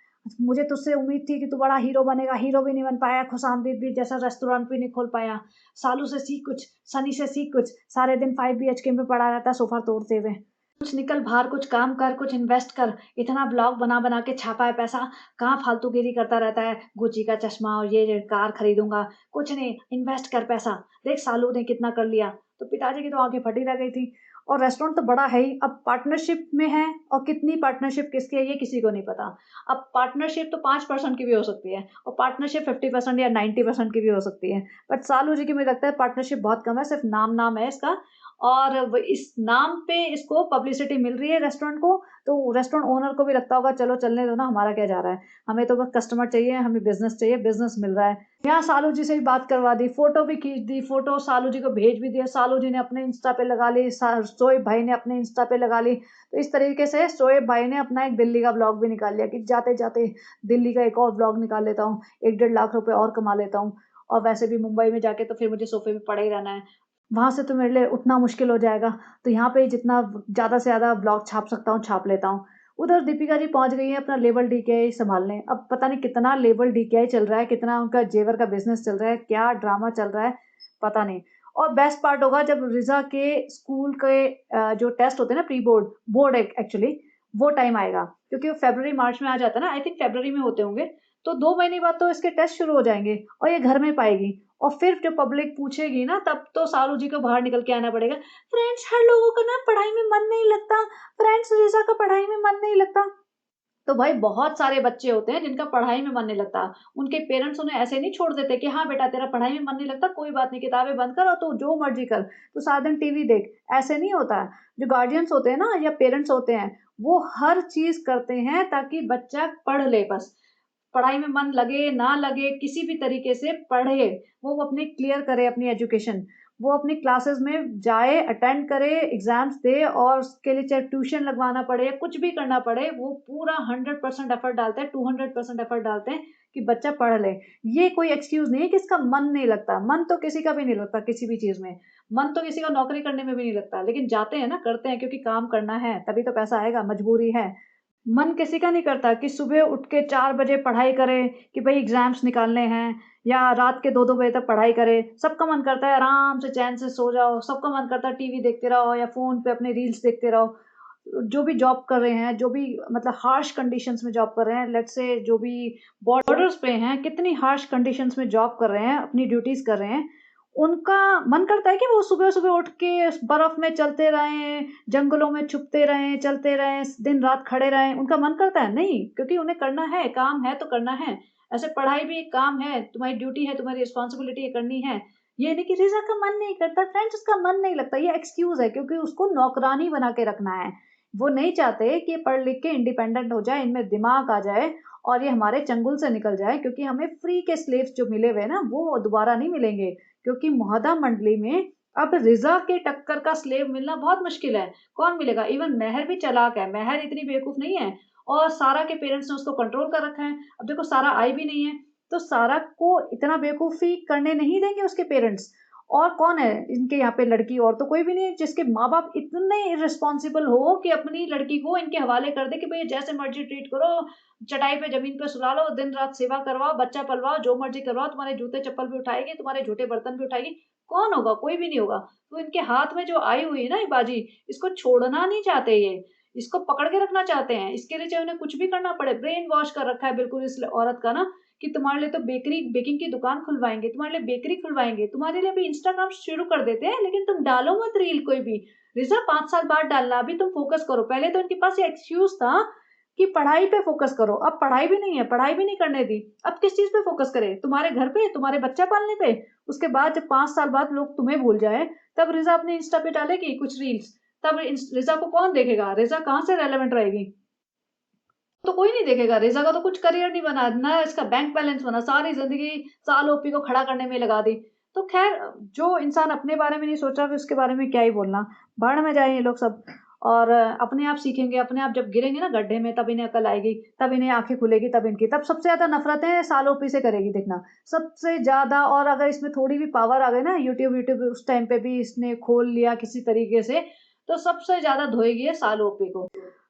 मुझे तुझसे उम्मीद थी कि तू बड़ा हीरो बनेगा, हीरो भी नहीं बन पाया, खुशामदीद भी जैसा रेस्टोरेंट भी नहीं खोल पाया। सालू से सीख कुछ, सनी से सीख कुछ, सारे दिन 5 BHK में पड़ा रहता है सोफा तोड़ते हुए। कुछ निकल बाहर, कुछ काम कर, कुछ इन्वेस्ट कर। इतना ब्लॉग बना बना के छापा है पैसा, कहाँ फालतूगिरी करता रहता है, गुची का चश्मा और ये कार खरीदूंगा। कुछ नहीं, इन्वेस्ट कर पैसा। देख सालू ने कितना कर लिया। तो पिताजी की तो आंखें फटी रह गई थी। और रेस्टोरेंट तो बड़ा है ही, अब पार्टनरशिप में है, और कितनी पार्टनरशिप किसकी है ये किसी को नहीं पता। अब पार्टनरशिप तो 5% की भी हो सकती है, और पार्टनरशिप 50% या 90% की भी हो सकती है। बट सालू जी की मुझे लगता है पार्टनरशिप बहुत कम है, सिर्फ नाम नाम है इसका। और इस नाम पे इसको पब्लिसिटी मिल रही है रेस्टोरेंट को। तो रेस्टोरेंट ओनर को भी लगता होगा चलो चलने दो ना, हमारा क्या जा रहा है, हमें तो बस कस्टमर चाहिए, हमें बिजनेस चाहिए, बिजनेस मिल रहा है। यहाँ सालू जी से भी बात करवा दी, फोटो भी खींच दी, फोटो सालू जी को भेज भी दिया, सालू जी ने अपने इंस्टा पे लगा ली, शोएब भाई ने अपने इंस्टा पे लगा ली। तो इस तरीके से शोएब भाई ने अपना एक दिल्ली का ब्लॉग भी निकाल लिया कि जाते जाते दिल्ली का एक और ब्लॉग निकाल लेता हूँ, 1-1.5 लाख रुपए और कमा लेता हूँ। और वैसे भी मुंबई में जाके तो फिर मुझे सोफे पे पड़े ही रहना है, वहां से तो मेरे लिए उठना मुश्किल हो जाएगा। तो यहाँ पे जितना ज्यादा से ज्यादा ब्लॉग छाप सकता हूँ छाप लेता हूँ। उधर दीपिका जी पहुंच गई है अपना लेवल डीकेआई संभालने। अब पता नहीं कितना लेवल डीकेआई चल रहा है, कितना उनका जेवर का बिजनेस चल रहा है, क्या ड्रामा चल रहा है पता नहीं। और बेस्ट पार्ट होगा जब रिजा के स्कूल के जो टेस्ट होते हैं ना, प्री बोर्ड बोर्ड एक्चुअली, वो टाइम आएगा, क्योंकि वो फरवरी मार्च में आ जाता है ना, आई थिंक फरवरी में होते होंगे। तो 2 महीने बाद तो इसके टेस्ट शुरू हो जाएंगे, और ये घर में पाएगी। और फिर जब पब्लिक पूछेगी ना, तब तो सालू जी को बाहर निकल के आना पड़ेगा। फ्रेंड्स हर लोगों का ना पढ़ाई में मन नहीं लगता, फ्रेंड्स रिजा का पढ़ाई में मन नहीं लगता। तो भाई बहुत सारे बच्चे होते हैं जिनका पढ़ाई में मन नहीं लगता। उनके पेरेंट्स उन्हें ऐसे नहीं छोड़ देते कि हाँ बेटा तेरा पढ़ाई में मन नहीं लगता, कोई बात नहीं, किताबें बंद कर और तू जो मर्जी कर, तू सारा दिन टीवी देख। ऐसे नहीं होता है। जो गार्जियंस होते हैं ना, या पेरेंट्स होते हैं, वो हर चीज करते हैं ताकि बच्चा पढ़ ले। बस पढ़ाई में मन लगे ना लगे, किसी भी तरीके से पढ़े, वो अपने क्लियर करे अपनी एजुकेशन, वो अपनी क्लासेस में जाए, अटेंड करे, एग्जाम्स दे, और उसके लिए चाहे ट्यूशन लगवाना पड़े, कुछ भी करना पड़े, वो पूरा 100% एफर्ट डालते हैं, 200% एफर्ट डालते हैं कि बच्चा पढ़ ले। ये कोई एक्सक्यूज नहीं है कि इसका मन नहीं लगता। मन तो किसी का भी नहीं लगता किसी भी चीज में। मन तो किसी का नौकरी करने में भी नहीं लगता, लेकिन जाते हैं ना, करते हैं, क्योंकि काम करना है, तभी तो पैसा आएगा, मजबूरी है। मन किसी का नहीं करता कि सुबह उठ के 4 बजे पढ़ाई करे, कि भाई एग्जाम्स निकालने हैं, या रात के 2-2 बजे तक पढ़ाई करे। सबका मन करता है आराम से चैन से सो जाओ, सबका मन करता है टीवी देखते रहो या फोन पे अपने रील्स देखते रहो। जो भी जॉब कर रहे हैं, जो भी मतलब हार्श कंडीशंस में जॉब कर रहे हैं, लेट्स से जो भी बॉर्डर्स पे हैं, कितनी हार्श कंडीशंस में जॉब कर रहे हैं, अपनी ड्यूटीज कर रहे हैं, उनका मन करता है कि वो सुबह-सुबह उठ के बर्फ में चलते रहें, जंगलों में छुपते रहें, चलते रहें, दिन-रात खड़े रहें, उनका मन करता है? नहीं, क्योंकि उन्हें करना है, काम है तो करना है। ऐसे पढ़ाई भी एक काम है, तुम्हारी ड्यूटी है, तुम्हारी रिस्पॉन्सिबिलिटी है, करनी है। ये नहीं कि रिज़ा का मन नहीं करता, फ्रेंड्स उसका मन नहीं लगता, ये एक्सक्यूज़ है क्योंकि उसको नौकरानी बना के रखना है। वो नहीं चाहते कि पढ़ लिख के इंडिपेंडेंट हो जाए, इनमें दिमाग आ जाए और ये हमारे चंगुल से निकल जाए क्योंकि हमें फ्री के स्लेव्स जो मिले हुए हैं ना, वो दोबारा नहीं मिलेंगे। क्योंकि मुहद्दा मंडली में अब रिज़ा के टक्कर का स्लेव मिलना बहुत मुश्किल है। कौन मिलेगा? इवन मेहर भी चालाक है, मेहर इतनी बेवकूफ़ नहीं है और सारा के पेरेंट्स ने उसको कंट्रोल कर रखा है। अब देखो सारा आई भी नहीं है, तो सारा को इतना बेवकूफ़ी करने नहीं देंगे उसके पेरेंट्स। और कौन है इनके यहाँ पे लड़की और तो कोई भी नहीं है जिसके माँ-बाप इतने इर्रेस्पॉन्सिबल हो कि अपनी लड़की को इनके हवाले कर दें कि भई जैसे मर्ज़ी ट्रीट करो, चटाई पे ज़मीन पे सुला लो, दिन-रात सेवा करवाओ, बच्चा पलवाओ, जो मर्ज़ी करवाओ, तुम्हारे जूते-चप्पल भी उठाएगी, तुम्हारे झूठे बर्तन भी उठाएगी। कौन होगा? कोई भी नहीं होगा। तो इनके हाथ में जो आई हुई है ना ये बाजी, इसको छोड़ना नहीं चाहते ये। इसको पकड़ के रखना चाहते हैं। इसके लिए चाहे उन्हें कुछ भी करना पड़े, ब्रेन वॉश कर रखा है बिल्कुल इस औरत का ना कि तुम्हारे लिए तो बेकिंग की दुकान खुलवाएँगे, तुम्हारे लिए बेकरी खुलवाएँगे, तुम्हारे लिए भी इंस्टाग्राम शुरू कर देते हैं, लेकिन तुम डालो मत रील कोई भी। रिज़ा 5 साल बाद डालना, अभी तुम फ़ोकस करो। पहले तो इनके पास ये एक्सक्यूज़ था कि पढ़ाई पे फ़ोकस करो, अब पढ़ाई भी नहीं है, पढ़ाई भी नहीं करने दी। अब किस चीज़ पे फ़ोकस करें? तुम्हारे घर पे, तुम्हारे बच्चा पालने पे? उसके बाद जब 5 साल बाद लोग तुम्हें भूल जाएँ, तब रिज़ा अपने इंस्टा पे डालेगी कुछ रील्स, तब रिज़ा को कौन देखेगा? रिज़ा कहाँ से रेलेवेंट रहेगी? तो कोई नहीं देखेगा, रेज़ा का तो कुछ करियर नहीं बना, ना इसका बैंक बैलेंस बना, सारी ज़िंदगी साल ओपी को खड़ा करने में लगा दी। तो ख़ैर जो इंसान अपने बारे में नहीं सोच रहा, फिर उसके बारे में क्या ही बोलना। भाड़ में जाएँ ये लोग सब और अपने आप सीखेंगे, अपने आप जब गिरेंगे ना गड्ढे में तब इन्हें अकल आएगी, तब इन्हें आँखें खुलेगी तब इनकी, तब सबसे ज़्यादा नफ़रतें साल ओपी से करेगी देखना। सबसे ज़्यादा और अगर इसमें थोड़ी भी पावर आ गई ना यूट्यूब उस टाइम पे भी इसने खोल लिया किसी तरीके से, तो सबसे ज़्यादा धोएगी ये साल ओपी को।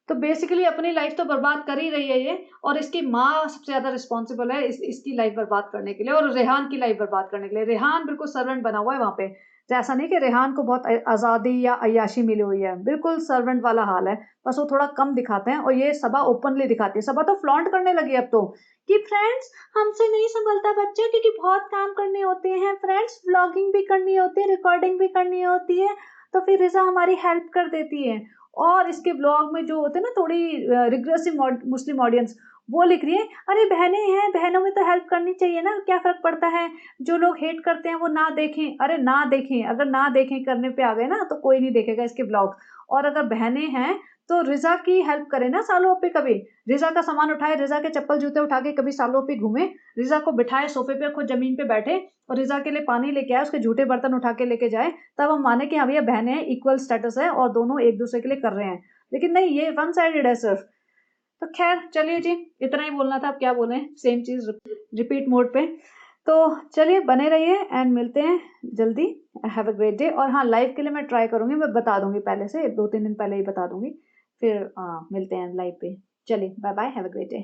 तो बेसिकली अपनी लाइफ तो बर्बाद कर ही रही है ये और इसकी माँ सबसे ज़्यादा रिस्पॉन्सिबल है इसकी लाइफ बर्बाद करने के लिए और रेहान की लाइफ बर्बाद करने के लिए। रेहान बिल्कुल सर्वेंट बना हुआ है वहाँ पे। तो ऐसा नहीं कि रेहान को बहुत आज़ादी या अय्याशी मिली हुई है, बिल्कुल सर्वेंट वाला हाल है। बस वो थोड़ा कम दिखाते हैं और ये सबा ओपनली दिखाती है। सबा तो फ्लॉन्ट करने लगी है अब तो कि फ्रेंड्स हमसे नहीं सँभलता बच्चे क्योंकि बहुत काम करने होते हैं फ्रेंड्स, व्लॉगिंग भी करनी होती है, रिकॉर्डिंग भी करनी होती है, तो फिर रिज़ा हमारी हेल्प कर देती है। और इसके ब्लॉग में जो होते हैं ना थोड़ी रिग्रेसिव मुस्लिम ऑडियंस वो लिख रही है अरे बहनें हैं बहनों में तो हेल्प करनी चाहिए ना क्या फ़र्क पड़ता है जो लोग हेट करते हैं वो ना देखें अरे ना देखें अगर ना देखें करने पे आ गए ना तो कोई नहीं देखेगा इसके ब्लॉग और अगर बहनें हैं तो रिज़ा की हेल्प करें ना सालों पे कभी रिज़ा का सामान उठाए रिज़ा के चप्पल जूते उठा के कभी सालों पे घूमे रिज़ा को बिठाए सोफे पे खुद ज़मीन पे बैठे और रिज़ा के लिए पानी लेके आए उसके झूठे बर्तन उठा के लेके जाए तब हम माने कि हाँ भैया बहनें हैं इक्वल स्टेटस है और दोनों एक दूसरे के लिए कर रहे हैं लेकिन नहीं ये वन साइडेड है सिर्फ तो खैर चलिए जी इतना ही बोलना था अब क्या बोलें सेम चीज़ रिपीट मोड पे तो चलिए बने रहिए एंड मिलते हैं जल्दी हैव अ ग्रेट डे और हाँ लाइव के लिए मैं ट्राई करूँगी मैं बता दूंगी पहले से 2-3 दिन पहले ही बता दूंगी फिर मिलते हैं लाइव पे चलिए bye bye have a great day